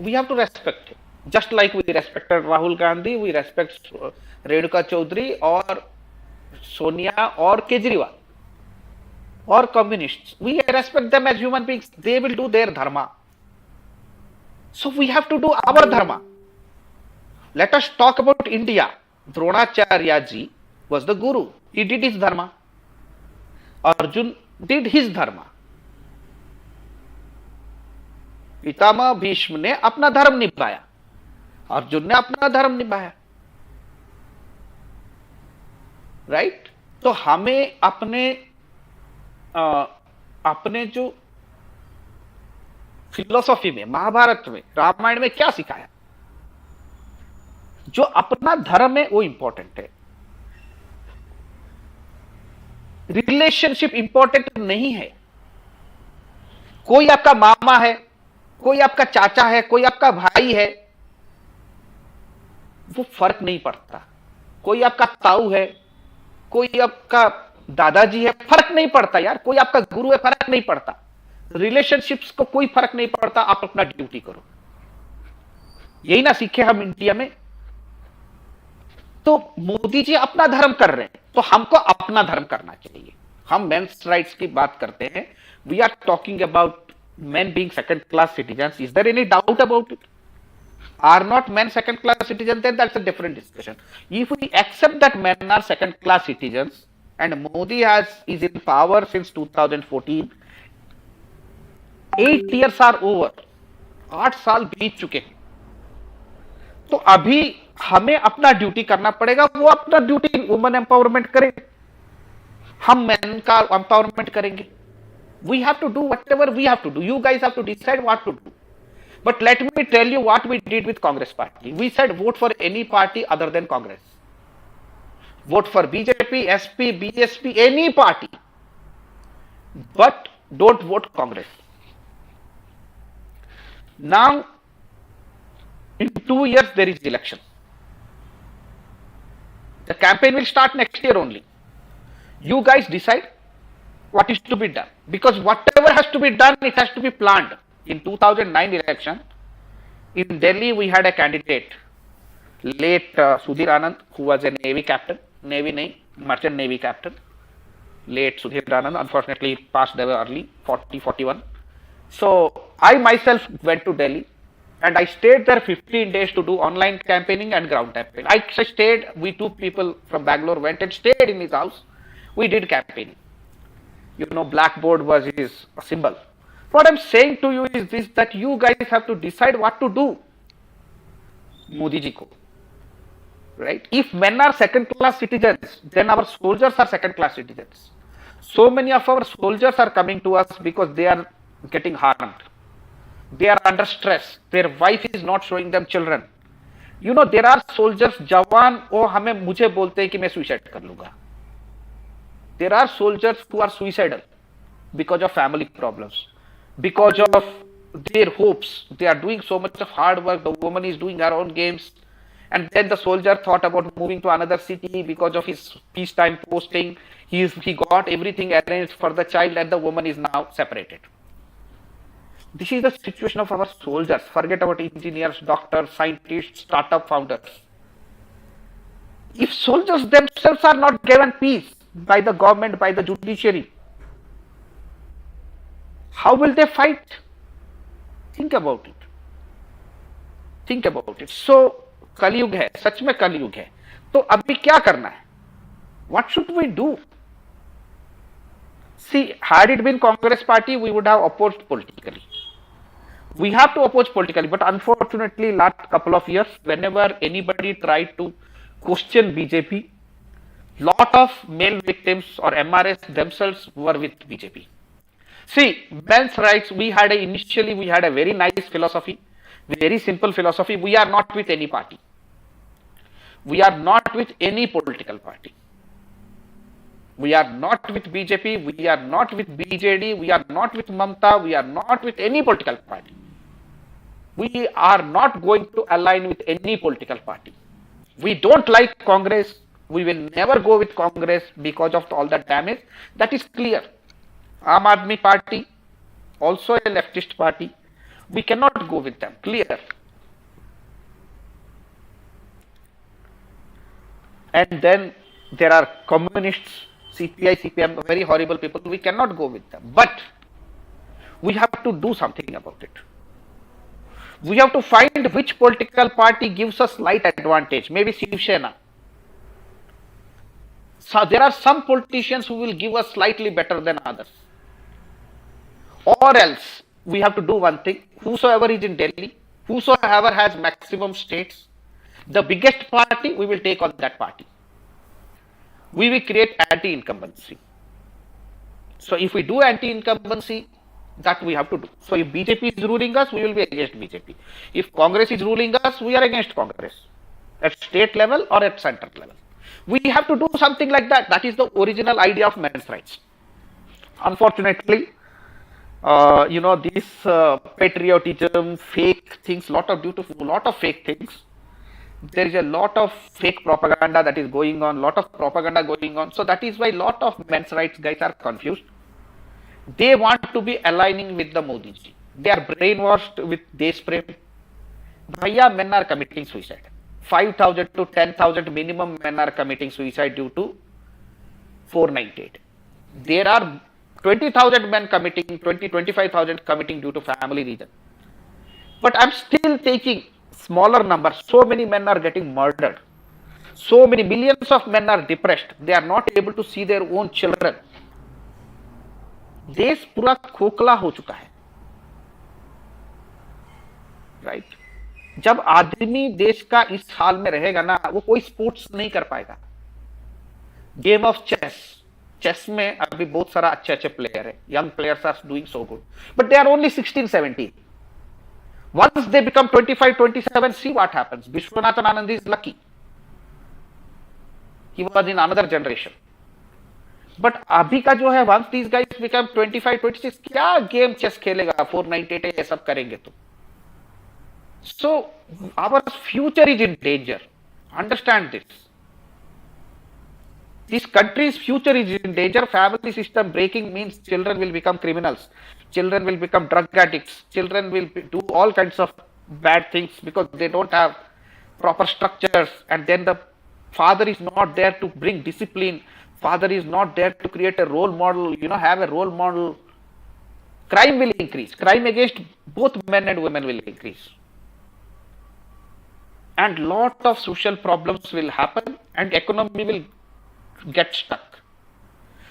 we have to respect him. Just like we respected Rahul Gandhi, we respect Renuka Chaudhary or Sonia or Kejriwal or communists. We respect them as human beings. They will do their dharma. So we have to do our dharma. Let us talk about India. Dronacharya ji was the guru. He did his dharma. Arjun did his dharma. पितामह भीष्म ने अपना धर्म निभाया, अर्जुन ने अपना धर्म निभाया. Right? तो हमें अपने जो फिलोसॉफी में, महाभारत में, रामायण में क्या सिखाया? जो अपना धर्म है वो इंपॉर्टेंट है. रिलेशनशिप इंपॉर्टेंट नहीं है. कोई आपका मामा है, कोई आपका चाचा है, कोई आपका भाई है, वो फर्क नहीं पड़ता. कोई आपका ताऊ है, कोई आपका दादाजी है, फर्क नहीं पड़ता यार. कोई आपका गुरु है, फर्क नहीं पड़ता. रिलेशनशिप्स को कोई फर्क नहीं पड़ता. आप अपना ड्यूटी करो. यही ना सीखे हम इंडिया में. तो मोदी जी अपना धर्म कर रहे हैं, तो हमको अपना धर्म करना चाहिए. हम मेंस राइट्स की बात करते हैं. We are talking about men being second class citizens. Is there any doubt about it? Are not men second class citizens? Then that's a different discussion. If we accept that men are second class citizens and Modi is in power since 2014, 8 years are over. 8 साल बीत चुके हैं. तो अभी हमें अपना duty करना पड़ेगा. वो अपना ड्यूटी वुमेन एम्पावरमेंट करे, हम मेन का एम्पावरमेंट करेंगे. We have to do whatever we have to do. You guys have to decide what to do. But let me tell you what we did with Congress party. We said vote for any party other than Congress. Vote for BJP, SP, BSP, any party. But don't vote Congress. Now, in 2 years there is election. The campaign will start next year only. You guys decide what is to be done, because whatever has to be done, it has to be planned. In 2009 election in Delhi, we had a candidate, late Sudhir Anand, who was a Navy captain, merchant Navy captain. Late Sudhir Anand, unfortunately passed away early, 41. So I myself went to Delhi and I stayed there 15 days to do online campaigning and ground campaign. I stayed, we 2 people from Bangalore went and stayed in his house. We did campaigning. Blackboard was his symbol. What I'm saying to you is this, that you guys have to decide what to do. Modi ji ko. Right? If men are second class citizens, then our soldiers are second class citizens. So many of our soldiers are coming to us because they are getting harmed. They are under stress. Their wife is not showing them children. There are soldiers, जवान, वो मुझे बोलते हैं कि मैं suicide कर लूंगा. There are soldiers who are suicidal because of family problems, because of their hopes. They are doing so much of hard work. The woman is doing her own games And then the soldier thought about moving to another city because of his peacetime posting. He got everything arranged for the child, and the woman is now separated. This is the situation of our soldiers. Forget about engineers, doctors, scientists, startup founders. If soldiers themselves are not given peace by the government, by the judiciary, how will they fight? Think about it. Think about it. So कलयुग है, सच में कलयुग है. तो अभी क्या करना है? What should we do? See, had it been Congress party, we would have opposed politically. We have to oppose politically, but unfortunately, last couple of years, whenever anybody tried to question BJP, lot of male victims or MRS themselves were with BJP. See, men's rights, initially we had a very nice philosophy, very simple philosophy. We are not with any party. We are not with any political party. We are not with BJP, we are not with BJD, we are not with Mamata, we are not with any political party. We are not going to align with any political party. We don't like Congress. We will never go with Congress because of all the damage. That is clear. Aam Aadmi Party, also a leftist party. We cannot go with them. Clear. And then there are communists, CPI, CPM, very horrible people. We cannot go with them. But we have to do something about it. We have to find which political party gives us slight advantage. Maybe Shiv Sena. So there are some politicians who will give us slightly better than others. Or else we have to do one thing. Whosoever is in Delhi, whosoever has maximum states, the biggest party, we will take on that party. We will create anti-incumbency. So if we do anti-incumbency, that we have to do. So if BJP is ruling us, we will be against BJP. If Congress is ruling us, we are against Congress at state level or at central level. We have to do something like that. That is the original idea of men's rights. Unfortunately, this patriotism, fake things, lot of fake things. There is a lot of fake propaganda that is going on, So that is why lot of men's rights guys are confused. They want to be aligning with the Modi ji. They are brainwashed with Desh Prem. Bhaiya, men are committing suicide. 5,000 to 10,000 minimum men are committing suicide due to 498. There are 20,000 men committing, 25,000 committing due to family reason. But I'm still taking smaller numbers. So many men are getting murdered. So many millions of men are depressed. They are not able to see their own children. देश पूरा खोखला हो चुका है. Right. जब आदमी देश का इस हाल में रहेगा ना, वो कोई स्पोर्ट्स नहीं कर पाएगा. गेम ऑफ चेस में अभी बहुत सारा अच्छे प्लेयर है. Young players are doing so good, but they are only 16-17. Once they become 25-27, see what happens. Vishwanathan Anand is lucky. He was in another generation. But अभी का जो है, once these guys become 25-26, क्या game chess खेलेगा? 498 ये सब करेंगे तो. So our future is in danger. Understand this. This country's future is in danger. Family system breaking means children will become criminals. Children will become drug addicts. Children will do all kinds of bad things because they don't have proper structures. And then the father is not there to bring discipline. Father is not there to create a role model, have a role model. Crime will increase. Crime against both men and women will increase. And lot of social problems will happen and economy will get stuck.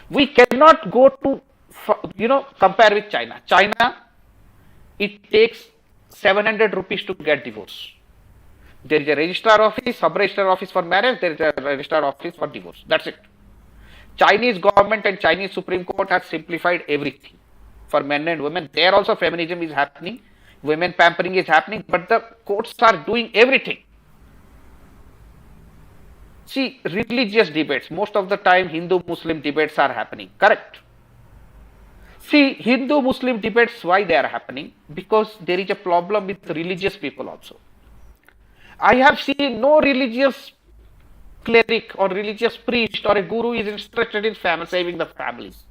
We cannot go to, compare with China. China, it takes 700 rupees to get divorce. There is a registrar office, sub-registrar office for marriage, there is a registrar office for divorce. That's it. Chinese government and Chinese Supreme Court has simplified everything for men and women. There also feminism is happening, women pampering is happening, but the courts are doing everything. See, religious debates, most of the time Hindu-Muslim debates are happening, correct? See, Hindu-Muslim debates, why they are happening? Because there is a problem with religious people also. I have seen no religious cleric or religious priest or a guru is interested in saving the families,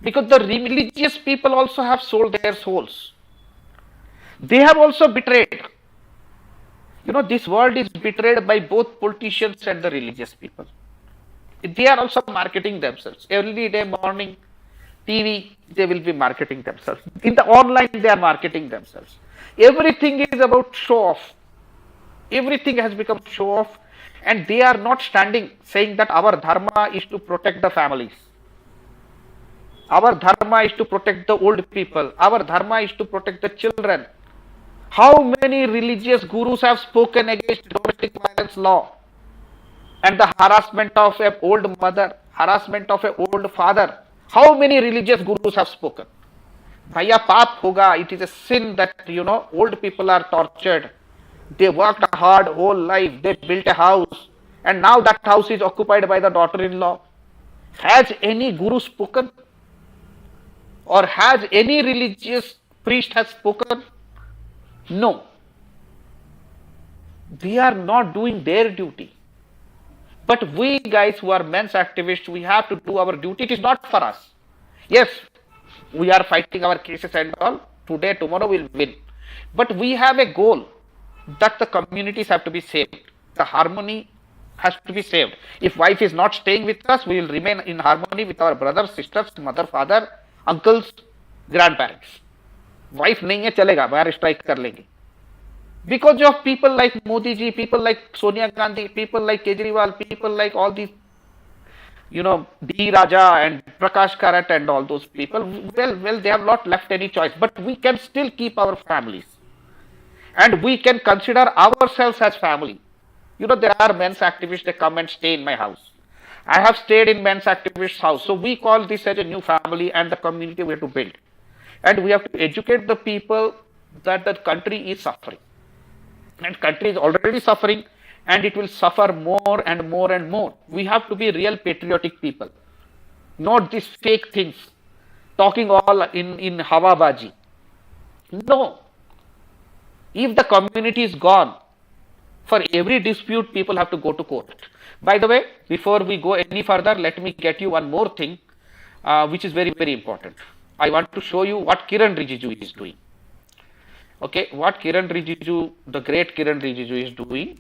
because the religious people also have sold their souls. They have also betrayed. This world is betrayed by both politicians and the religious people. They are also marketing themselves. Every day morning, TV, they will be marketing themselves. In the online, they are marketing themselves. Everything is about show off. Everything has become show off, and they are not standing saying that our dharma is to protect the families. Our dharma is to protect the old people. Our dharma is to protect the children. How many religious gurus have spoken against domestic violence law and the harassment of an old mother, harassment of an old father? How many religious gurus have spoken? Bhaiya, paap hoga. It is a sin that, old people are tortured. They worked hard whole life. They built a house, and now that house is occupied by the daughter-in-law. Has any guru spoken? Or has any religious priest has spoken? No. They are not doing their duty. But we guys who are men's activists, we have to do our duty. It is not for us. Yes, we are fighting our cases and all. Today, tomorrow we'll win. But we have a goal that the communities have to be saved. The harmony has to be saved. If wife is not staying with us, we will remain in harmony with our brothers, sisters, mother, father, uncles, grandparents. Wife nahi hai, chalega, bahar strike kar lenge. Because of people like Modi ji, people like Sonia Gandhi, people like Kejriwal, people like all these, D. Raja and Prakash Karat and all those people, well, they have not left any choice. But we can still keep our families. And we can consider ourselves as family. There are men's activists, they come and stay in my house. I have stayed in men's activists' house. So we call this as a new family, and the community we have to build. And we have to educate the people that the country is suffering. And country is already suffering, and it will suffer more and more and more. We have to be real patriotic people. Not these fake things. Talking all in Hawabaji. No. If the community is gone, for every dispute, people have to go to court. By the way, before we go any further, let me get you one more thing, which is very, very important. I want to show you what Kiran Rijiju is doing. Okay, what Kiran Rijiju, the great Kiran Rijiju is doing,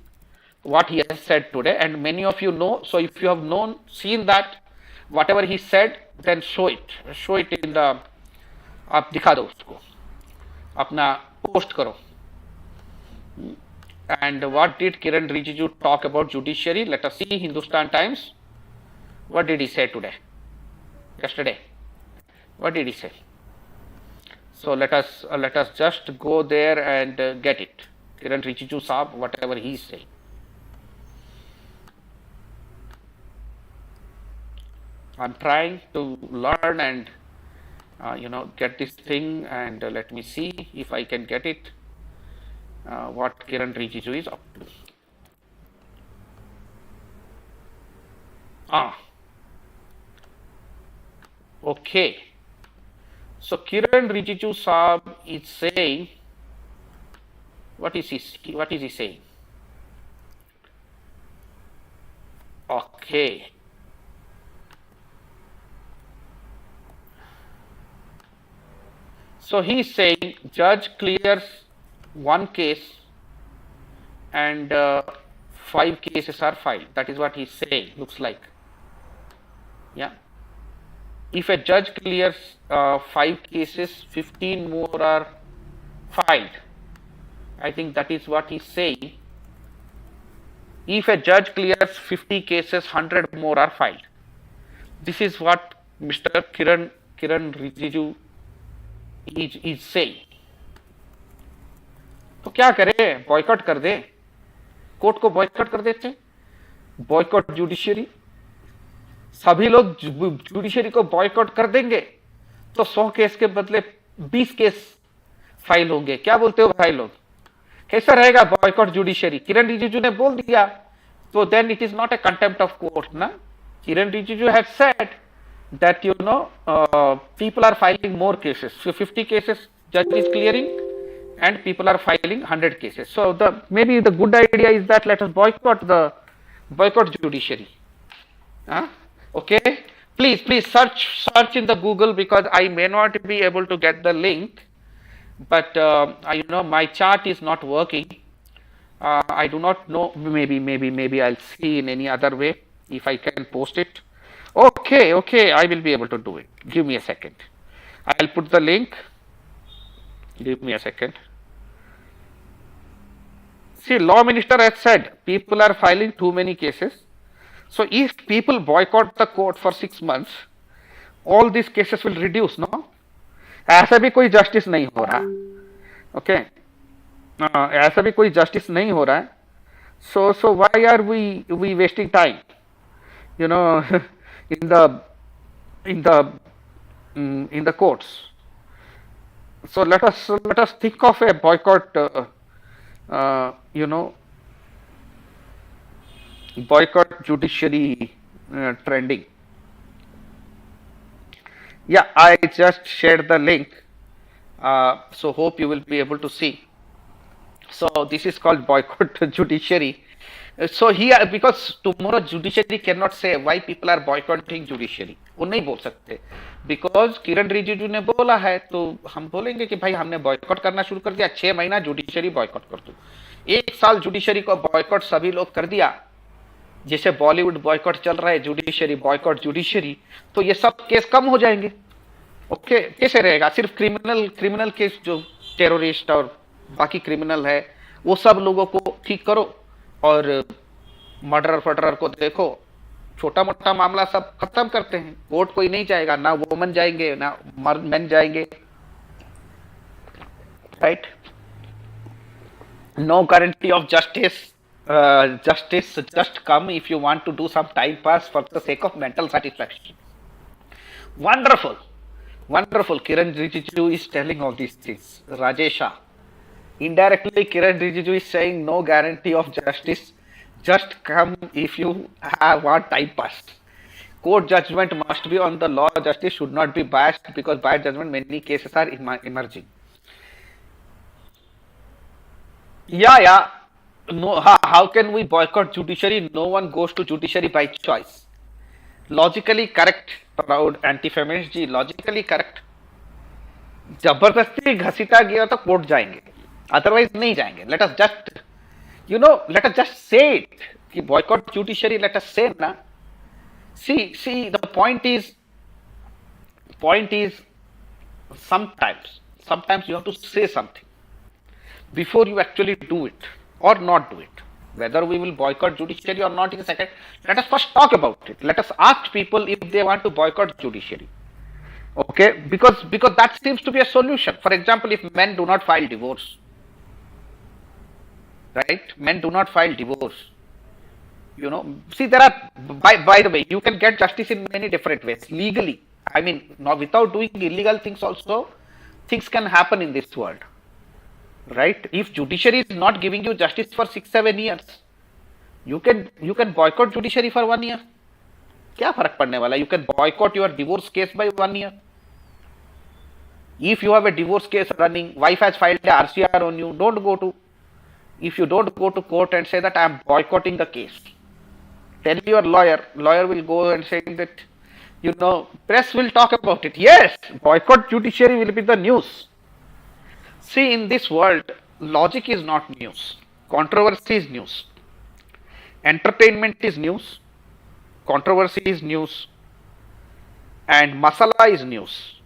what he has said today, and many of you know. So if you have seen that, whatever he said, then show it. Show it in the, आप दिखा दो उसको, अपना post करो. And what did Kiran Rijiju talk about judiciary? Let us see Hindustan Times. What did he say today? Yesterday. What did he say? So let us just go there and get it. Kiran Rijiju Saab, whatever he is saying. I'm trying to learn and get this thing, and let me see if I can get it. What Kiran Rijiju is up to. Okay. So Kiran Rijiju Saab is saying, what is he saying? Okay. So he is saying judge clears one case and 5 cases are filed. That is what he is saying, looks like. Yeah. If a judge clears 5 cases, 15 more are filed. I think that is what he is saying. If a judge clears 50 cases, 100 more are filed. This is what Mr. Kiran Rijiju is saying. तो क्या करे? Boycott कर दे, court को boycott कर देते, boycott judiciary. सभी लोग judiciary को बॉयकॉट कर देंगे तो 100 केस के बदले 20 केस फाइल होंगे. क्या बोलते हो भाई लोग? कैसा रहेगा बॉयकॉट जुडिशियरी? किरण रिजिजू ने बोल दिया, तो then it is not a contempt of court ना. Kiran Rijiju have said that people are filing more cases. So 50 cases judge is clearing and people are filing 100 cases. So maybe the good idea is that let us boycott judiciary. Okay, please search in the Google, because I may not be able to get the link, but my chart is not working. I do not know, maybe I'll see in any other way if I can post it. Okay, I will be able to do it. Give me a second. I'll put the link. Give me a second. See, law minister has said people are filing too many cases. So if people boycott the court for 6 months, all these cases will reduce, no? ऐसा भी कोई justice नहीं हो रहा, okay? ऐसा भी कोई justice नहीं हो रहा है. So why are we wasting time? You know, in the courts. So let us think of a boycott. Boycott judiciary trending. Yeah, I just shared the link. So hope you will be able to see. So this is called boycott judiciary. So here, because tomorrow judiciary cannot say why people are boycotting judiciary. वो नहीं बोल सकते, because किरण रिजिजू ने बोला है, तो हम बोलेंगे कि भाई हमने बॉयकॉट करना शुरू कर दिया, 6 महीना जुडिशरी बॉयकॉट कर दो. 1 साल जुडिशरी को बॉयकॉट सभी लोग कर दिया, जैसे बॉलीवुड बॉयकॉट चल रहा है, जुडिशरी बॉयकॉट जुडिशरी, तो ये सब केस कम हो जाएंगे. ओके, कैसे रहेगा? सिर्फ क्रिमिनल केस, जो टेररिस्ट और बाकी क्रिमिनल है, वो सब लोगों को ठीक करो, और मर्डरर को देखो, छोटा मोटा मामला सब खत्म करते हैं. कोर्ट कोई नहीं जाएगा, ना वुमन जाएंगे ना मेन जाएंगे, right? No guarantee of justice. Justice just come if you want to do some time pass for the sake of mental satisfaction. Wonderful. Kiran Rijiju is telling all these things. Rajesha. Indirectly, Kiran Rijiju is saying no guarantee of justice. Just come if you want time pass. Court judgment must be on the law. Justice should not be biased, because biased judgment, many cases are emerging. Yeah. No, how can we boycott judiciary? No one goes to judiciary by choice. Logically correct, proud anti-feminist ji, logically correct. जबरदस्ती घसीटा गया तो court जाएंगे, otherwise नहीं जाएंगे. Let us just say it कि boycott judiciary. Let us say ना. See, the point is sometimes you have to say something before you actually do it or not do it. Whether we will boycott judiciary or not in a second, let us first talk about it. Let us ask people if they want to boycott judiciary. Okay, because that seems to be a solution. For example, if men do not file divorce, right? Men do not file divorce. See, there are, by the way, you can get justice in many different ways. Legally, I mean, not without doing illegal things also, things can happen in this world. Right? If judiciary is not giving you justice for 6-7 years, you can boycott judiciary for 1 year. क्या फर्क पड़ने वाला? You can boycott your divorce case by 1 year. If you have a divorce case running, wife has filed a RCR on you, if you don't go to court and say that I am boycotting the case, tell your lawyer will go and say that, press will talk about it. Yes, boycott judiciary will be the news. See, in this world, logic is not news. Controversy is news. Entertainment is news. Controversy is news. And masala is news.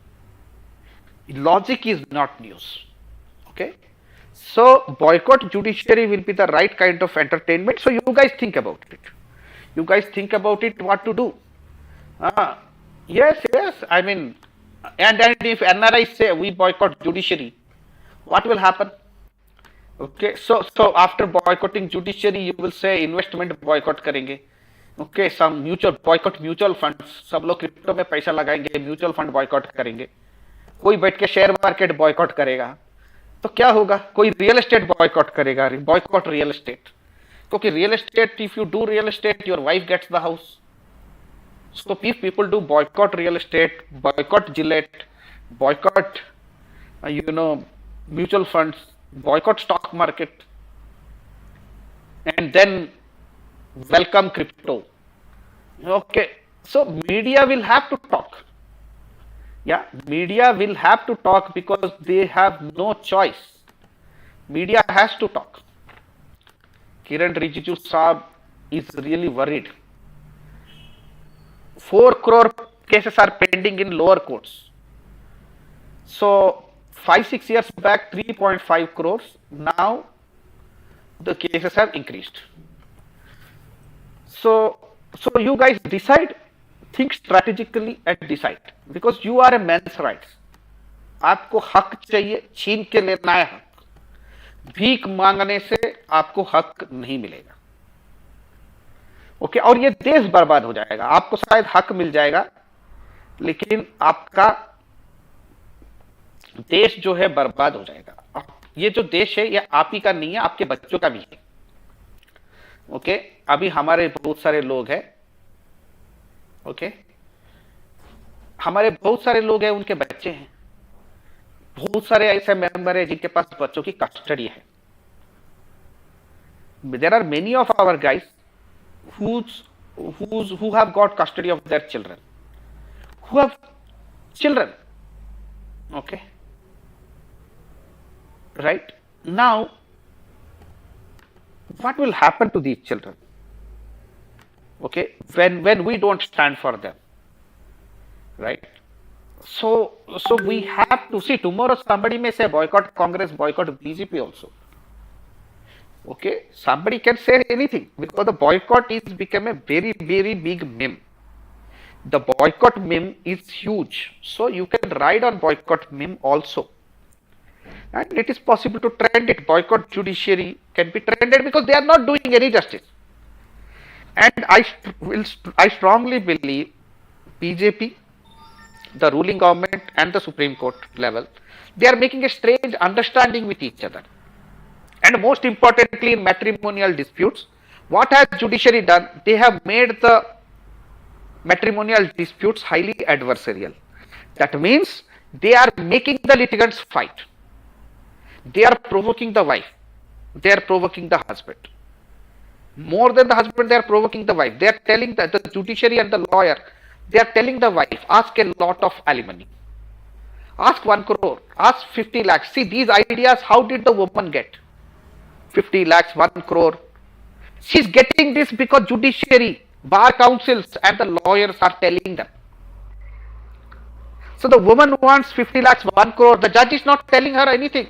Logic is not news. Okay? So, boycott judiciary will be the right kind of entertainment. So, you guys think about it. What to do. Yes. I mean, and if NRI say we boycott judiciary, what will happen? Okay, so after boycotting judiciary, you will say investment boycott करेंगे. Okay, some mutual funds, सब लोग crypto में पैसा लगाएंगे, mutual fund boycott करेंगे. कोई बैठ के शेयर मार्केट बॉयकॉट करेगा, तो क्या होगा? कोई रियल एस्टेट बॉयकॉट करेगा, बॉयकॉट रियल एस्टेट, क्योंकि real estate, if you do real estate, your wife gets the house. So if people do boycott real estate, boycott Gillette, boycott, mutual funds, boycott stock market, and then welcome crypto. Okay, so media will have to talk. Yeah, media will have to talk because they have no choice. Media has to talk. Kiran Rijiju Saab is really worried. 4 crore cases are pending in lower courts. So 5-6 years back, 3.5 crores. Now the cases have increased. So you guys decide, think strategically and decide, because you are a men's rights. आपको हक चाहिए, छीन के लेना है हक. भीख मांगने से आपको हक नहीं मिलेगा. ओके, और ये देश बर्बाद हो जाएगा. आपको शायद हक मिल जाएगा, लेकिन आपका देश जो है बर्बाद हो जाएगा. ये जो देश है ये आप ही का नहीं है, आपके बच्चों का भी है. ओके, अभी हमारे बहुत सारे लोग हैं. ओके, हमारे बहुत सारे लोग हैं, उनके बच्चे हैं. बहुत सारे ऐसे मेंबर हैं जिनके पास बच्चों की कस्टडी है. There are many of our guys who have got custody of their children, who have children. Okay, right now, what will happen to these children? Okay, when we don't stand for them, right? So we have to see, tomorrow somebody may say boycott Congress, boycott BJP also. Okay, somebody can say anything, because the boycott is become a very, very big meme. The boycott meme is huge, so you can ride on boycott meme also, and it is possible to trend it. Boycott judiciary can be trended because they are not doing any justice. And I strongly believe BJP, the ruling government and the Supreme Court level, they are making a strange understanding with each other. And most importantly, in matrimonial disputes, what has judiciary done? They have made the matrimonial disputes highly adversarial. That means they are making the litigants fight. They are provoking the wife. They are provoking the husband. More than the husband, they are provoking the wife. They are telling the judiciary and the lawyer, they are telling the wife, ask a lot of alimony. Ask 1 crore, ask 50 lakhs. See these ideas, how did the woman get? 50 lakhs, 1 crore. She's getting this because judiciary, bar councils and the lawyers are telling them. So the woman wants 50 lakhs, 1 crore. The judge is not telling her anything.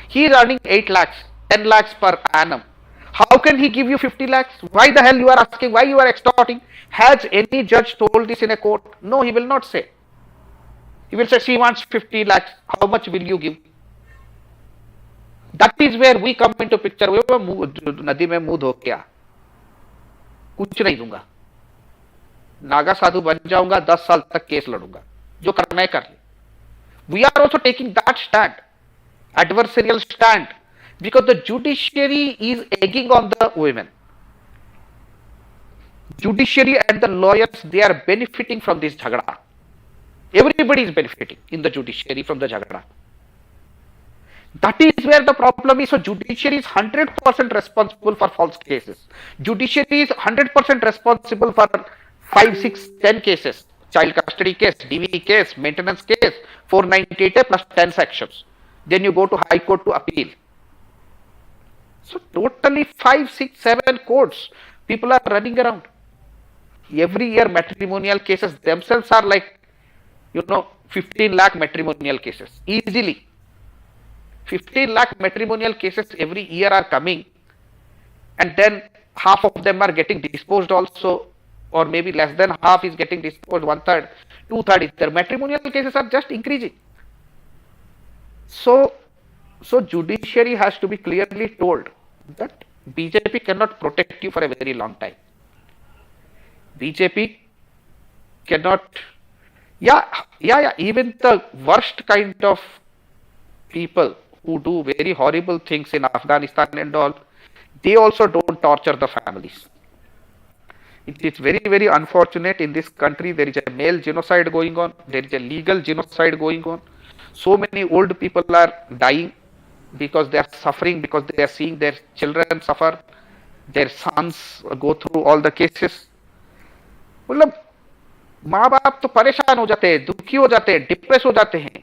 He is earning 8 lakhs, 10 lakhs per annum. How can he give you 50 lakhs? Why the hell you are asking? Why you are extorting? Has any judge told this in a court? No, he will not say. He will say, she wants 50 lakhs. How much will you give? That is where we come into picture. नदी में मुंह धो क्या, कुछ नहीं दूंगा, नागा साधु बन जाऊंगा, 10 साल तक केस लड़ूंगा, जो करना है कर ले. We are also taking that stand, adversarial stand, because the judiciary is egging on the women. Judiciary and the lawyers, they are benefiting from this jhagda. Everybody is benefiting in the judiciary from the jhagda. That is where the problem is. So judiciary is 100% responsible for false cases. Judiciary is 100% responsible for 5, 6, 10 cases. Child custody case, DV case, maintenance case, 498A plus 10 sections. Then you go to High Court to appeal. So totally 5, 6, 7 courts people are running around. Every year matrimonial cases themselves are like, 15 lakh matrimonial cases. Easily. 15 lakh matrimonial cases every year are coming. And then half of them are getting disposed also, or maybe less than half is getting disposed, 1/3, 2/3 is there. Matrimonial cases are just increasing. So judiciary has to be clearly told that BJP cannot protect you for a very long time. BJP cannot, even the worst kind of people who do very horrible things in Afghanistan and all, they also don't torture the families. It is very, very unfortunate. In this country there is a male genocide going on, there is a legal genocide going on. So many old people are dying. because they are suffering, because they are seeing their children suffer, their sons go through all the cases. मतलब माँ बाप तो परेशान हो जाते हैं, दुखी हो जाते हैं, डिप्रेस हो जाते हैं.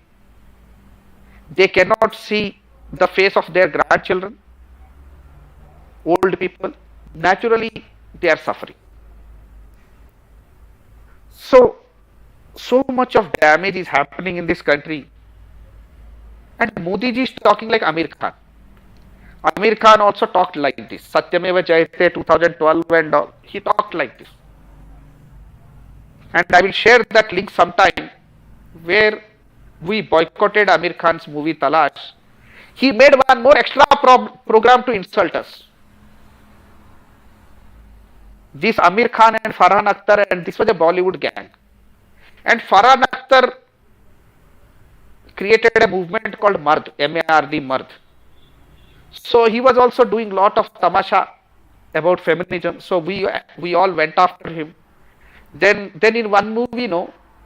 They cannot see the face of their grandchildren, old people. Naturally, they are suffering. So much of damage is happening in this country. And Modi ji is talking like Amir Khan. Amir Khan also talked like this. Satyameva Jayate 2012 and all. He talked like this. And I will share that link sometime where we boycotted Amir Khan's movie Talash. He made one more extra program to insult us. This Amir Khan and Farhan Akhtar, and this was a Bollywood gang. And Farhan Akhtar created a movement called Mard, M-A-R-D, Mard. So he was also doing lot of tamasha about feminism. So we all went after him. Then in one movie,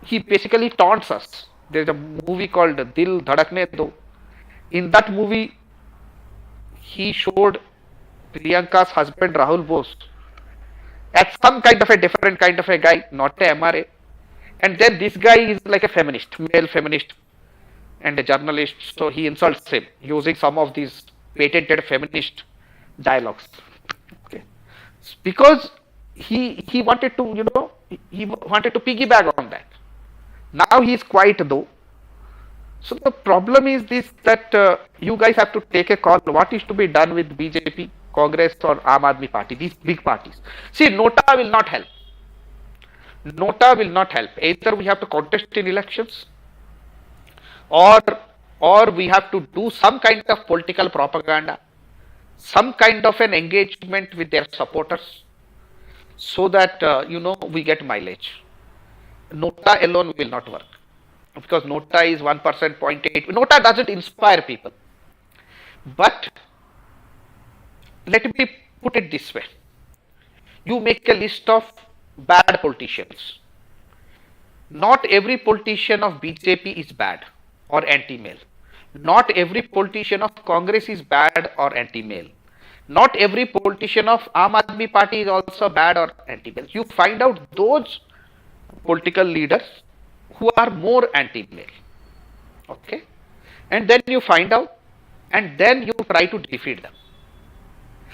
he basically taunts us. There's a movie called Dil Dhadakne Do. In that movie, he showed Priyanka's husband Rahul Bose as some kind of a different kind of a guy, not a MRA. And then this guy is like a feminist, male feminist, and a journalist. So he insults him using some of these patented feminist dialogues. Okay, because he wanted to, he wanted to piggyback on that. Now he is quiet though. So the problem is this, that you guys have to take a call. What is to be done with BJP, Congress, or Aam Aadmi Party? These big parties. See, Nota will not help. Nota will not help. Either we have to contest in elections, or we have to do some kind of political propaganda, some kind of an engagement with their supporters, so that we get mileage. Nota alone will not work, because Nota is 1%, 0.8. Nota doesn't inspire people. But let me put it this way: you make a list of bad politicians. Not every politician of BJP is bad or anti-male. Not every politician of Congress is bad or anti-male. Not every politician of Aam Aadmi Party is also bad or anti-male. You find out those political leaders who are more anti-male. Okay? And then you find out, and then you try to defeat them.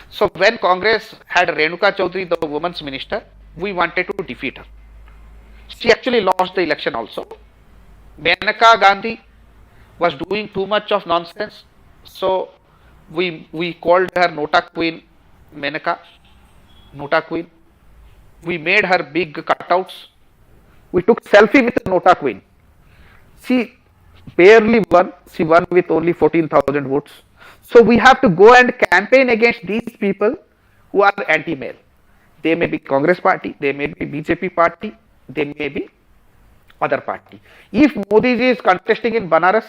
So when Congress had Renuka Chaudhary, the women's minister, we wanted to defeat her. She actually lost the election also. Menaka Gandhi was doing too much of nonsense. So we called her Nota Queen Menaka, Nota Queen. We made her big cutouts. We took selfie with Nota Queen. She barely won. She won with only 14,000 votes. So we have to go and campaign against these people who are anti-male. They may be Congress party, they may be BJP party, they may be other party. If Modi ji is contesting in Banaras,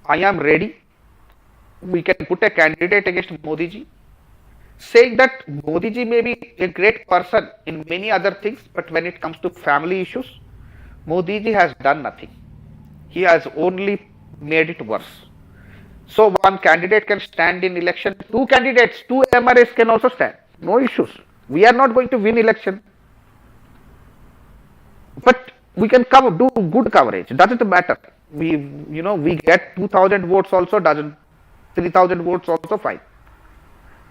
I am ready. We can put a candidate against Modi ji, saying that Modi ji may be a great person in many other things, but when it comes to family issues, Modi ji has done nothing. He has only made it worse. So one candidate can stand in election, two candidates, two MRAs can also stand. No issues. We are not going to win election, but we can do good coverage. Doesn't matter. We get 2,000 votes also, doesn't 3,000 votes also fine.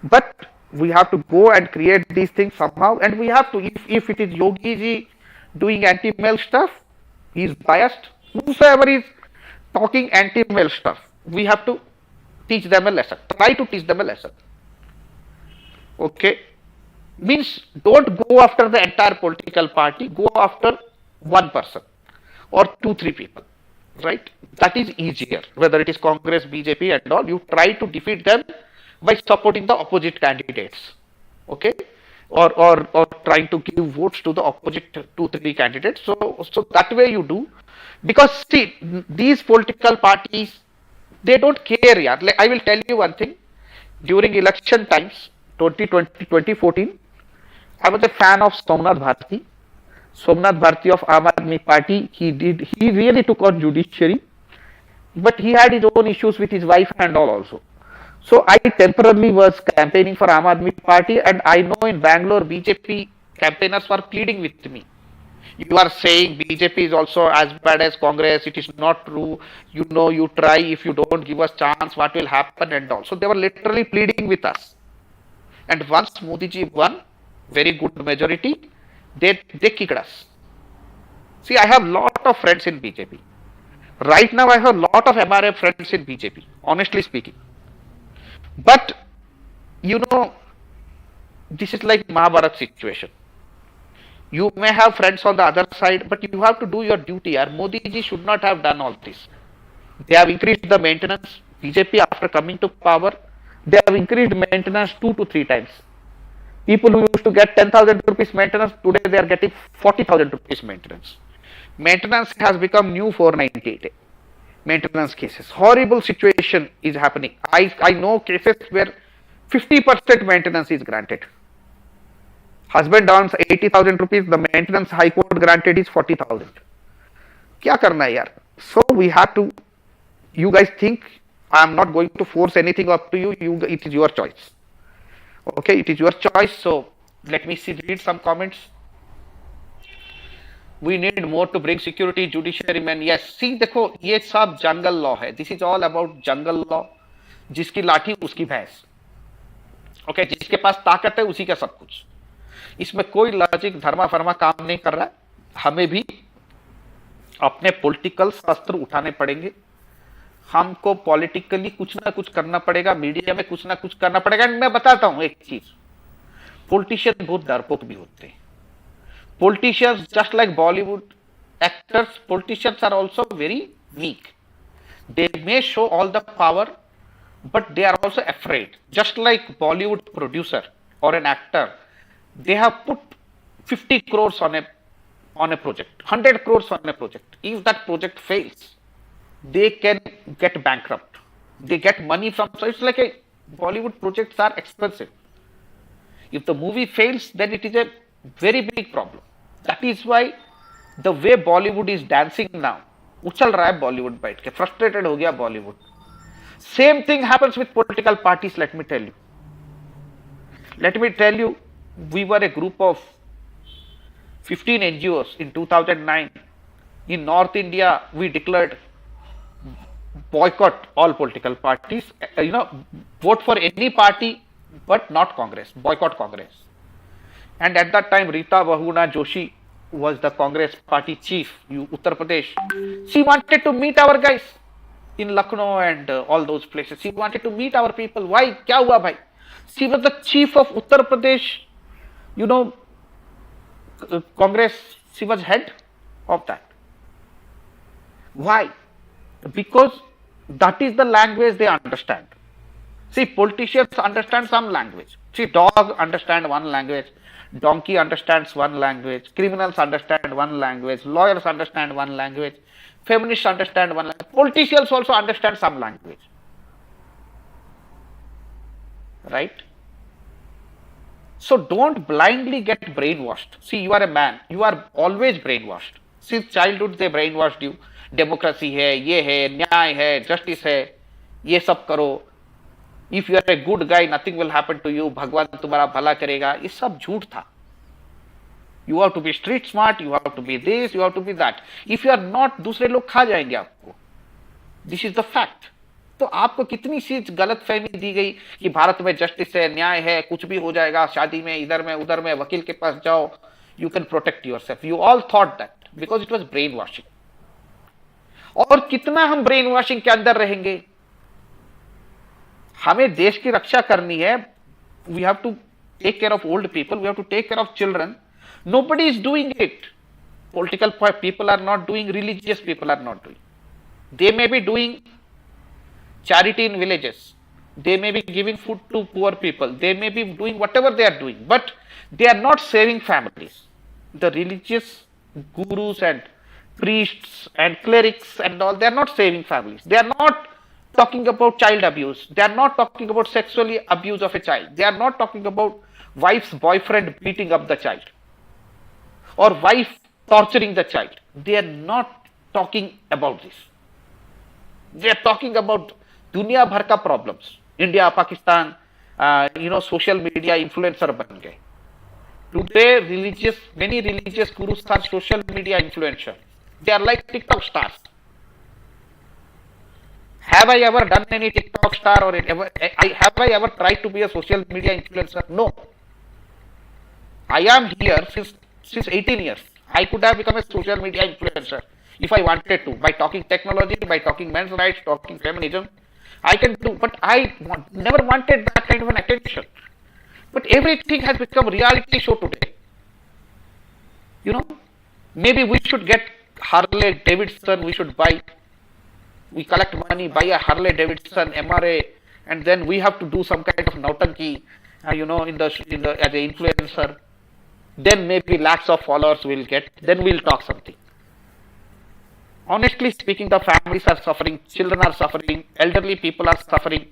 But we have to go and create these things somehow, and we have to. If it is Yogi ji doing anti-male stuff, he is biased. Whosoever is talking anti-male stuff, we have to teach them a lesson. Try to teach them a lesson. Okay. Means don't go after the entire political party, go after one person or 2-3 people, right? That is easier. Whether it is Congress, BJP and all, you try to defeat them by supporting the opposite candidates, okay? Or trying to give votes to the opposite 2-3 candidates. So that way you do, because see, these political parties, they don't care. Yeah. Like, I will tell you one thing. During election times, 2020, 2014, I was a fan of Somnath Bharti. Somnath Bharti of Aam Aadmi Party, he really took on judiciary, but he had his own issues with his wife and all also. So I temporarily was campaigning for Aam Aadmi Party, and I know in Bangalore BJP campaigners were pleading with me. You are saying BJP is also as bad as Congress. It is not true. You know, you try. If you don't give us chance, what will happen and all. So they were literally pleading with us. And once Modi ji won, very good majority, they kicked us. See, I have lot of friends in BJP. Right now, I have lot of MRF friends in BJP, honestly speaking. But, you know, this is like Mahabharat situation. You may have friends on the other side, but you have to do your duty. And Modi ji should not have done all this. They have increased the maintenance. BJP, after coming to power, they have increased maintenance 2 to 3 times. People who used to get 10,000 rupees maintenance, today they are getting 40,000 rupees maintenance. Maintenance has become new 498. Maintenance cases. Horrible situation is happening. I know cases where 50% maintenance is granted. Husband earns 80,000 rupees, the maintenance high court granted is 40,000. Kya karna hai yaar? So we have to, you guys think I am not going to force anything up to you, it is your choice. Okay, it is your choice. So let me read some comments. We need more to bring security, judiciary men. Yes, see देखो ये सब जंगल law है. This is all about jungle law. जिसकी लाठी उसकी भैंस. Okay, जिसके पास ताकत है उसी का सब कुछ. इसमें कोई लॉजिक धर्मा फर्मा काम नहीं कर रहा है. हमें भी अपने पॉलिटिकल शस्त्र उठाने पड़ेंगे. हमको पॉलिटिकली कुछ ना कुछ करना पड़ेगा. मीडिया में कुछ ना कुछ करना पड़ेगा. मैं बताता हूं एक चीज, पॉलिटिशियन बहुत डरपोक भी होते हैं. Politicians, just like Bollywood actors, politicians are also very weak. They may show all the power, but they are also afraid. Just like Bollywood producer or an actor, they have put 50 crores on a project, 100 crores on a project. If that project fails, they can get bankrupt. They get money from, so it's like a Bollywood projects are expensive. If the movie fails, then it is a very big problem. That is why the way Bollywood is dancing now, उछल रहा है बॉलीवुड बैठ के, frustrated हो गया Bollywood. Same thing happens with political parties. Let me tell you, we were a group of 15 NGOs in 2009. In North India, we declared boycott all political parties. Vote for any party, but not Congress. Boycott Congress. And at that time, Rita Bahuguna Joshi was the Congress party chief, Uttar Pradesh. She wanted to meet our guys in Lucknow and all those places. She wanted to meet our people. Why? Kya hua bhai? She was the chief of Uttar Pradesh, Congress. She was head of that. Why? Because that is the language they understand. See, politicians understand some language. See, dog understand one language. Donkey understands one language. Criminals understand one language. Lawyers understand one language. Feminists understand one language. Politicians also understand some language. Right? So don't blindly get brainwashed. See, you are a man. You are always brainwashed. Since childhood they brainwashed you. Democracy है, ये है, न्याय है, justice है, ये सब करो. If you are a good guy, nothing will happen to you. भगवान तुम्हारा भला करेगा. ये सब झूठ था. You have to be street smart. You have to be this. You have to be that. If you are not, दूसरे लोग खा जाएंगे आपको. This is the fact. तो आपको कितनी सी गलत फहमी दी गई कि भारत में जस्टिस है, न्याय है, कुछ भी हो जाएगा, शादी में, इधर में, उधर में, वकील के पास जाओ, you can protect yourself. You all thought that because it was brainwashing. और कितना हम ब्रेन वॉशिंग के अंदर रहेंगे. हमें देश की रक्षा करनी है. We have to take care of old people. We have to take care of children. Nobody is doing it. Political people are not doing. Religious people are not doing. They may be doing charity in villages. They may be giving food to poor people. They may be doing whatever they are doing, but they are not saving families. The religious gurus and priests and clerics and all, they are not saving families. They are not talking about child abuse. They are not talking about sexually abuse of a child. They are not talking about wife's boyfriend beating up the child or wife torturing the child. They are not talking about this. They are talking about दुनिया भर का problems. India, Pakistan, social media influencer बन गए. Today, many religious gurus are social media influencers. They are like TikTok stars. Have I ever done any TikTok star or have I ever tried to be a social media influencer? No. I am here since 18 years. I could have become a social media influencer if I wanted to, by talking technology, by talking men's rights, talking feminism. I can do, but I never wanted that kind of an attention. But everything has become reality show today. Maybe we should get Harley Davidson, we should buy, we collect money, buy a Harley Davidson MRA, and then we have to do some kind of nautanki, as an influencer. Then maybe lakhs of followers will get, then we'll talk something. Honestly speaking, the families are suffering, children are suffering, elderly people are suffering.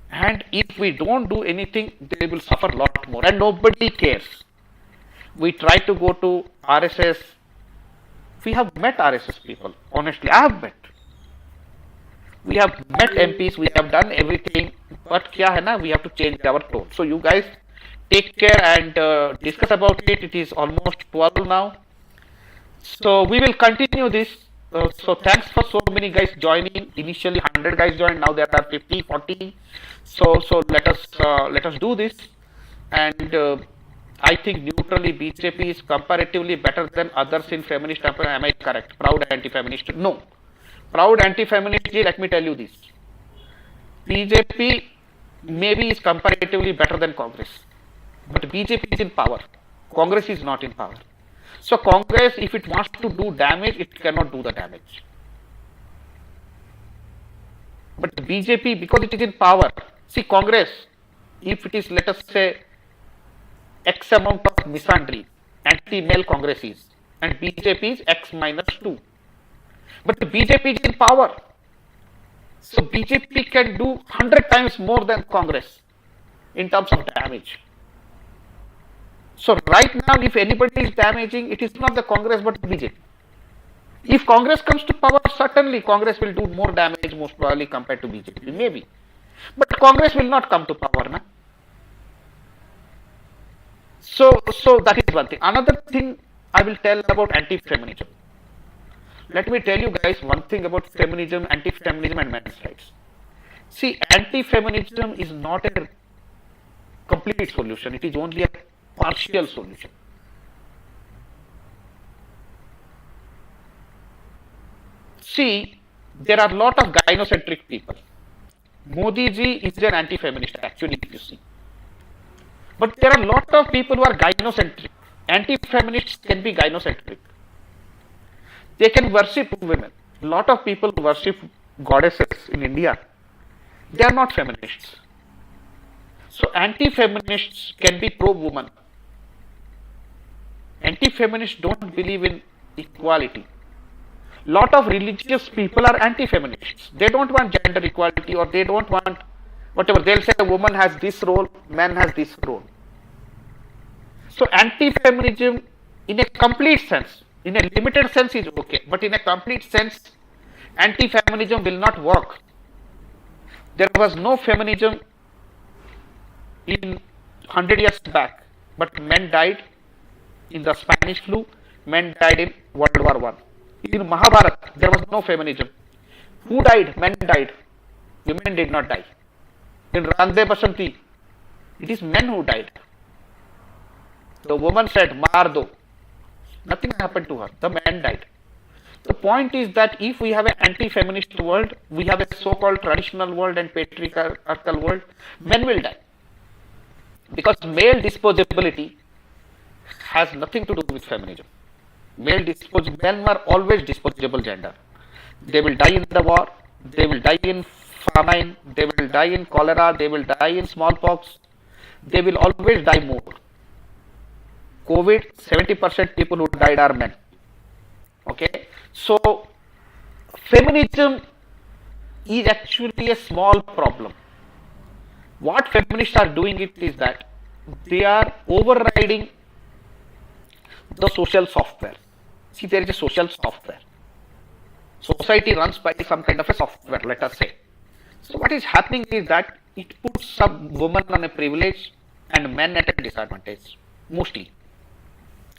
And if we don't do anything, they will suffer a lot more. And nobody cares. We try to go to RSS. We have met RSS people. Honestly, I have met. We have met MPs. We have done everything. But kya hai na, we have to change our tone. So you guys take care and discuss about it. It is almost 12 now. So we will continue this. So thanks for so many guys joining. Initially 100 guys joined. Now there are 50, 40. So let us do this. And I think neutrally BJP is comparatively better than others in feminist. Am I correct? Proud anti-feminist? No. Proud anti-feminist. Let me tell you this. BJP maybe is comparatively better than Congress. But BJP is in power. Congress is not in power. So Congress, if it wants to do damage, it cannot do the damage. But BJP, because it is in power, see Congress, if it is, let us say, X amount of misandry, anti-male Congress is, and BJP is X minus 2. But BJP is in power. So BJP can do 100 times more than Congress in terms of damage. So right now, if anybody is damaging, it is not the Congress but BJP. If Congress comes to power, certainly Congress will do more damage most probably compared to BJP, maybe. But Congress will not come to power, na? So that is one thing. Another thing I will tell about anti-feminism. Let me tell you guys one thing about feminism, anti-feminism and men's rights. See, anti-feminism is not a complete solution. It is only a partial solution. See, there are a lot of gynocentric people. Modi ji is an anti-feminist actually, if you see. But there are a lot of people who are gynocentric. Anti-feminists can be gynocentric. They can worship women. A lot of people worship goddesses in India. They are not feminists. So anti-feminists can be pro-woman. Anti-feminists don't believe in equality. Lot of religious people are anti-feminists. They don't want gender equality, or they don't want whatever. They'll say a woman has this role, man has this role. So anti-feminism in a complete sense, in a limited sense is okay, but in a complete sense, anti-feminism will not work. There was no feminism in 100 years back, but men died in the Spanish flu, men died in World War I. In Mahabharata, there was no feminism. Who died? Men died. Women did not die. In Rande Basanti, it is men who died. The woman said, "Maar do." Nothing happened to her. The man died. The point is that if we have an anti-feminist world, we have a so-called traditional world and patriarchal world, men will die. Because male disposability has nothing to do with feminism. Men were always disposable gender. They will die in the war, they will die in famine, they will die in cholera, they will die in smallpox, they will always die more. COVID, 70% people who died are men. Okay, so feminism is actually a small problem. What feminists are doing it is that they are overriding the social software. See, there is a social software. society runs by some kind of a software, let us say. So what is happening is that it puts some women on a privilege and men at a disadvantage, mostly.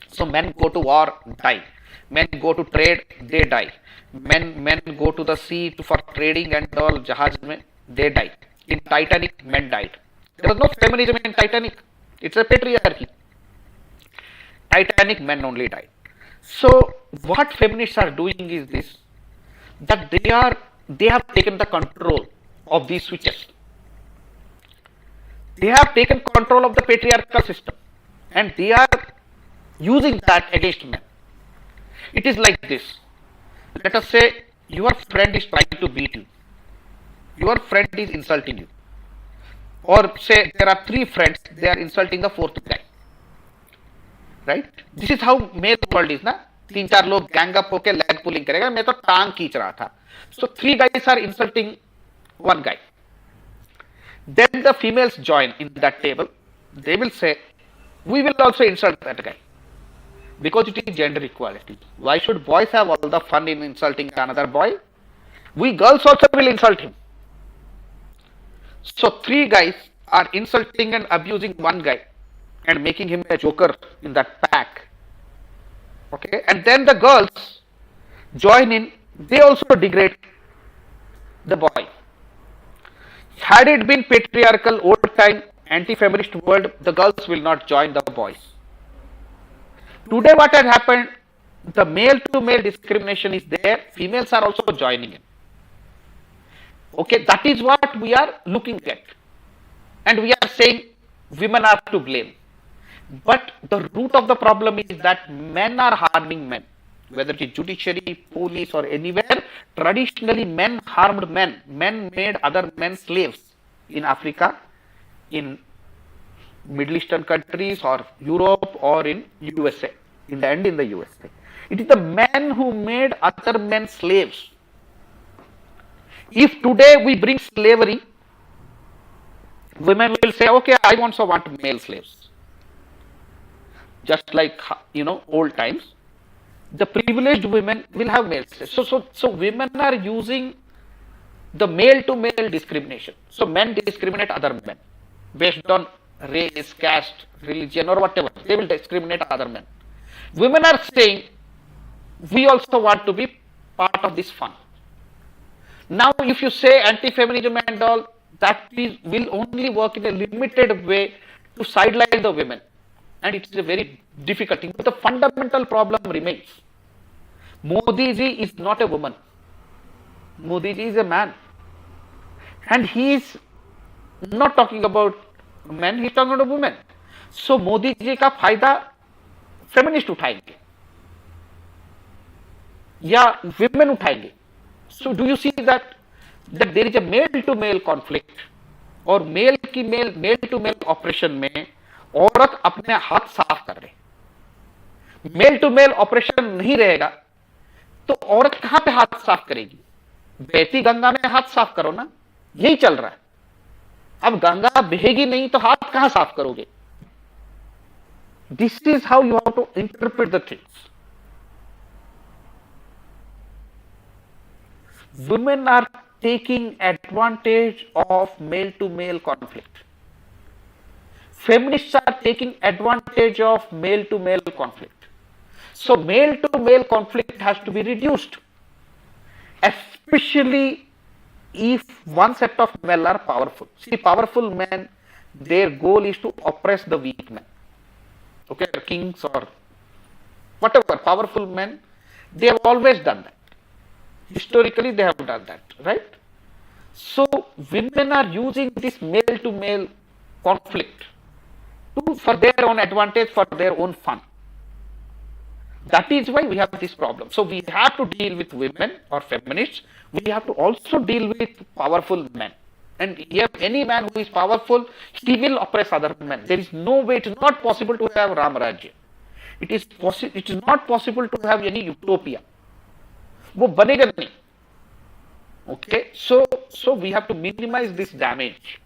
So men go to war, die. Men go to trade, they die. Men go to the sea for trading and all, jahaz mein, they die. In Titanic, men died. There was no feminism in Titanic. It's a patriarchy. Titanic, men only died. So what feminists are doing is this, that they have taken the control of these switches. They have taken control of the patriarchal system and they are using that against men. It is like this. Let us say your friend is trying to beat you. Your friend is insulting you. Or say there are three friends, they are insulting the fourth guy. Right? This is how male world is, na? 3-4 लोग gang up होके leg pulling करेगा, मैं तो टांग खींच रहा था. So 3 guys are insulting 1 guy. Then the females join in that table. They will say, we will also insult that guy. Because it is gender equality. Why should boys have all the fun in insulting another boy? We girls also will insult him. So 3 guys are insulting and abusing 1 guy and making him a joker in that pack. Okay, and then the girls join in, they also degrade the boy. Had it been patriarchal, old time, anti-feminist world, the girls will not join the boys. Today what has happened, the male to male discrimination is there, females are also joining in. Okay, that is what we are looking at. And we are saying women are to blame. But the root of the problem is that men are harming men. Whether it is judiciary, police or anywhere, traditionally men harmed men. Men made other men slaves in Africa, in Middle Eastern countries or Europe or in USA, in the end in the USA. It is the men who made other men slaves. If today we bring slavery, women will say, okay, I also want male slaves. Just like, old times, the privileged women will have male slaves. So women are using the male to male discrimination. So men discriminate other men based on race, caste, religion or whatever. They will discriminate other men. Women are saying, we also want to be part of this fun. Now if you say anti-feminism and all, that will only work in a limited way to sideline the women. And it is a very difficult thing. But the fundamental problem remains. Modi ji is not a woman. Modi ji is a man. And he is not talking about men, he is talking about women. So Modi ji का फायदा feminist उठाएंगे या women उठाएंगे. So do you see that there is a male to male conflict और male to male oppression में औरत अपने हाथ साफ कर रहे. मेल टू मेल ऑपरेशन नहीं रहेगा तो औरत कहां पे हाथ साफ करेगी? बहती गंगा में हाथ साफ करो ना, यही चल रहा है. अब गंगा बहेगी नहीं तो हाथ कहां साफ करोगे? This is how you have to interpret the things. Women are taking advantage of male to male conflict. Feminists are taking advantage of male to male conflict. So male to male conflict has to be reduced, especially if one set of men are powerful. See, powerful men, their goal is to oppress the weak men. Okay, kings or whatever, powerful men, they have always done that. Historically, they have done that, right? So women are using this male to male conflict for their own advantage, for their own fun. That is why we have this problem. So we have to deal with women or feminists. We have to also deal with powerful men. And if any man who is powerful, he will oppress other men. There is no way, it is not possible to have Ram Rajya. It is not possible to have any utopia. वो बनेगा नहीं. Okay, so we have to minimize this damage.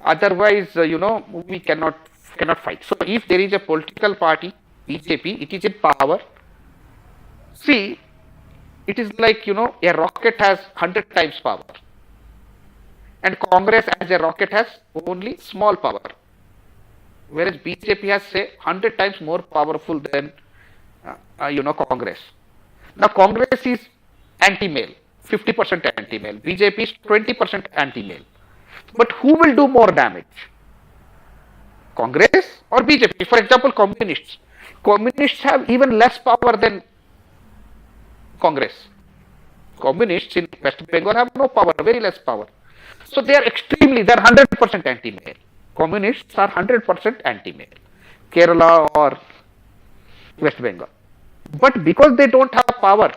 Otherwise, we cannot fight. So if there is a political party, BJP, it is in power. See, it is like, a rocket has 100 times power, and Congress as a rocket has only small power, whereas BJP has, say, 100 times more powerful than Congress. Now Congress is anti-male, 50% anti-male. BJP is 20% anti-male. But who will do more damage? Congress or BJP? For example, communists. Communists have even less power than Congress. Communists in West Bengal have no power, very less power. So they are 100% anti-male. Communists are 100% anti-male. Kerala or West Bengal. But because they don't have power,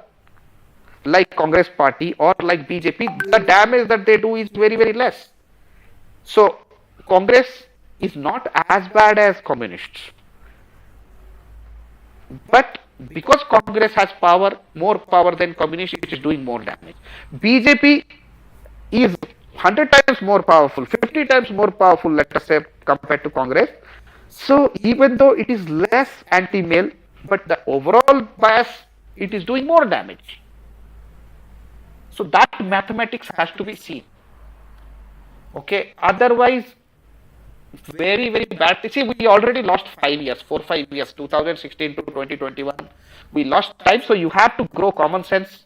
like Congress party or like BJP, the damage that they do is very, very less. So Congress is not as bad as communists. But because Congress has power, more power than communists, it is doing more damage. BJP is 100 times more powerful, 50 times more powerful, let us say, compared to Congress. So even though it is less anti-male, but the overall bias, it is doing more damage. So that mathematics has to be seen. Okay, otherwise, very, very bad. See, we already lost 5 years, 5 years, 2016 to 2021. We lost time, so you have to grow common sense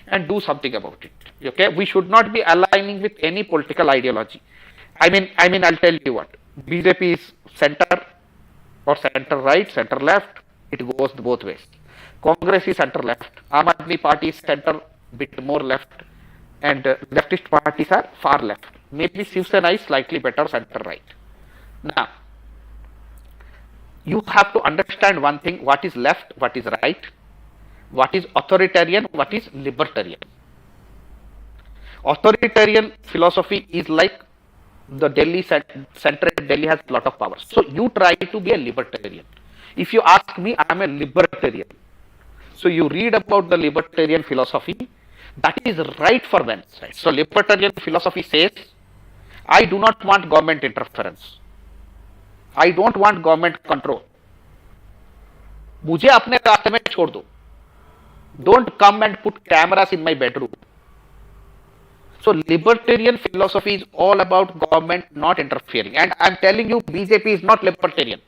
and do something about it. Okay, we should not be aligning with any political ideology. I mean, I'll tell you what. BJP is center or center right, center left. It goes both ways. Congress is center left. Aam Aadmi Party is center, bit more left, and leftist parties are far left. Maybe Shiv Sena is slightly better center right. Now, you have to understand one thing: what is left, what is right, what is authoritarian, what is libertarian. Authoritarian philosophy is like the Delhi center. Delhi has a lot of power, so you try to be a libertarian. If you ask me, I am a libertarian. So you read about the libertarian philosophy. That is right for one side. So libertarian philosophy says, I do not want government interference. I don't want government control. मुझे अपने रास्ते में छोड़ दो. Don't come and put cameras in my bedroom. So libertarian philosophy is all about government not interfering. And I'm telling you, BJP is not libertarian.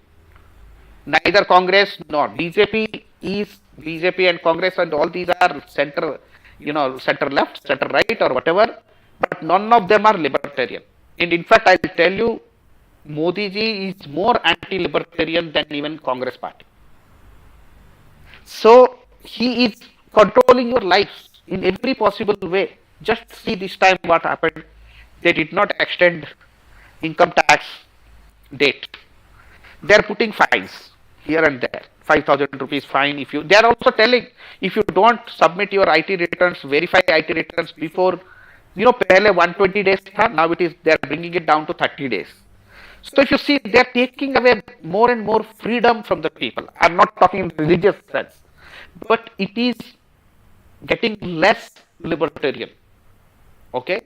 Neither Congress nor BJP is. BJP and Congress and all these are center, center left, center right or whatever. But none of them are libertarian. And in fact, I'll tell you, Modi ji is more anti-libertarian than even Congress party. So he is controlling your lives in every possible way. Just see this time what happened. They did not extend income tax date. They are putting fines here and there. 5,000 rupees fine if you. They are also telling if you don't submit your IT returns, verify IT returns before. Pehle 120 days tha, now they are bringing it down to 30 days. So if you see, they are taking away more and more freedom from the people. I am not talking in religious sense, but it is getting less libertarian. Okay,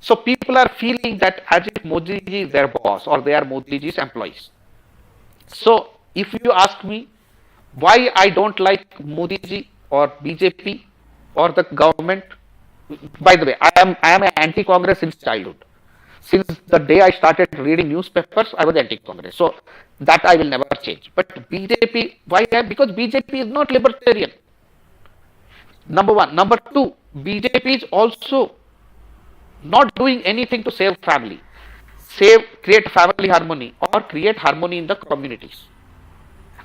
so people are feeling that as if Modi ji is their boss or they are Modi ji's employees. So if you ask me why I don't like Modi ji or BJP or the government, by the way, I am an anti-Congress since childhood. Since the day I started reading newspapers, I was anti-Congress. So that I will never change. But BJP, why? Because BJP is not libertarian. Number one. Number two, BJP is also not doing anything to save family, create family harmony or create harmony in the communities.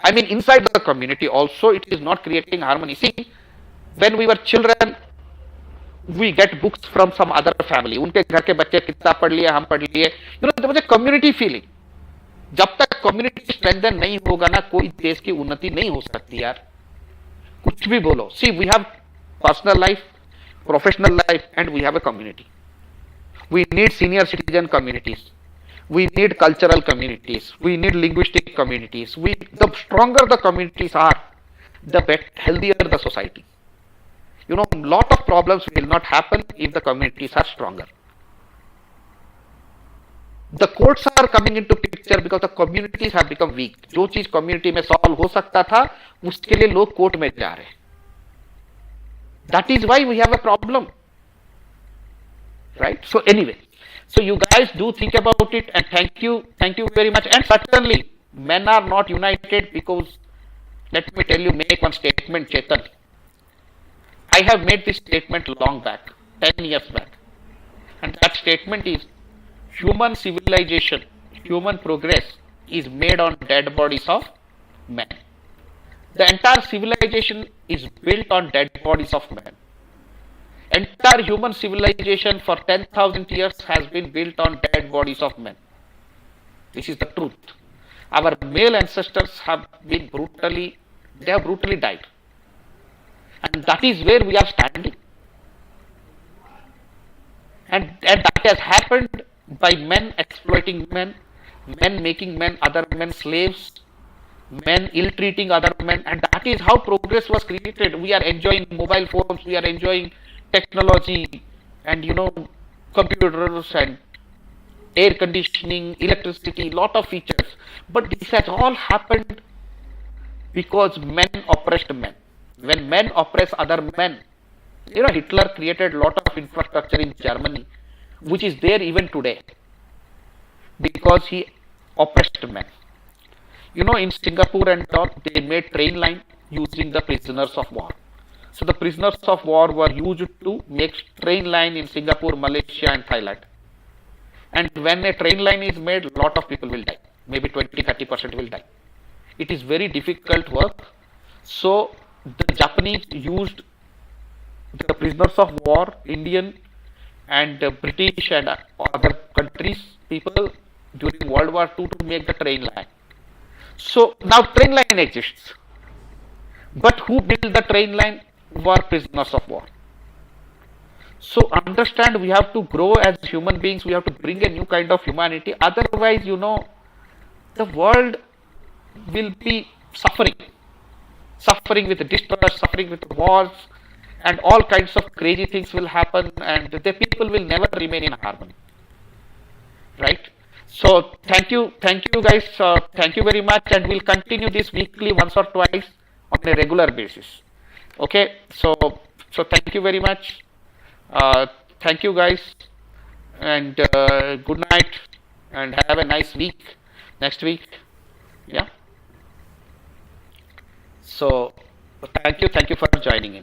I mean, inside the community also, it is not creating harmony. See, when we were children, we get books from some other family. उनके घर के बच्चे किताब पढ़ लिए, हम पढ़ लिए. there was a community feeling. जब तक community strengthen नहीं होगा ना, कोई देश की उन्नति नहीं हो सकती यार. कुछ भी बोलो. See, we have personal life, professional life, and we have a community. We need senior citizen communities. We need cultural communities. We need linguistic communities. The stronger the communities are, the healthier the society. A lot of problems will not happen if the communities are stronger. The courts are coming into picture because the communities have become weak. जो चीज community में solve हो सकता था, उसके लिए लोग court में जा रहे हैं. That is why we have a problem, right? So anyway, so you guys do think about it, and thank you very much. And certainly, men are not united because, let me tell you, make one statement, Chetan. I have made this statement long back, 10 years back. And that statement is, human civilization, human progress is made on dead bodies of men. The entire civilization is built on dead bodies of men. Entire human civilization for 10,000 years has been built on dead bodies of men. This is the truth. Our male ancestors have been brutally died. And that is where we are standing. And that has happened by men exploiting men, men making men, other men slaves, men ill-treating other men, and that is how progress was created. We are enjoying mobile phones, we are enjoying technology, and computers and air conditioning, electricity, lot of features. But this has all happened because men oppressed men. When men oppress other men, Hitler created a lot of infrastructure in Germany, which is there even today, because he oppressed men. In Singapore and all, they made train line using the prisoners of war. So the prisoners of war were used to make train line in Singapore, Malaysia and Thailand. And when a train line is made, a lot of people will die. Maybe 20-30% will die. It is very difficult work. So the Japanese used the prisoners of war, Indian and British and other countries, people during World War II to make the train line. So now train line exists. But who built the train line were prisoners of war. So understand, we have to grow as human beings, we have to bring a new kind of humanity. Otherwise, the world will be suffering with distress, suffering with wars, and all kinds of crazy things will happen, and the people will never remain in harmony. Right? So thank you guys, thank you very much, and we'll continue this weekly once or twice on a regular basis. Okay, so thank you very much. Thank you guys, and good night, and have a nice week next week. Yeah. So thank you for joining in.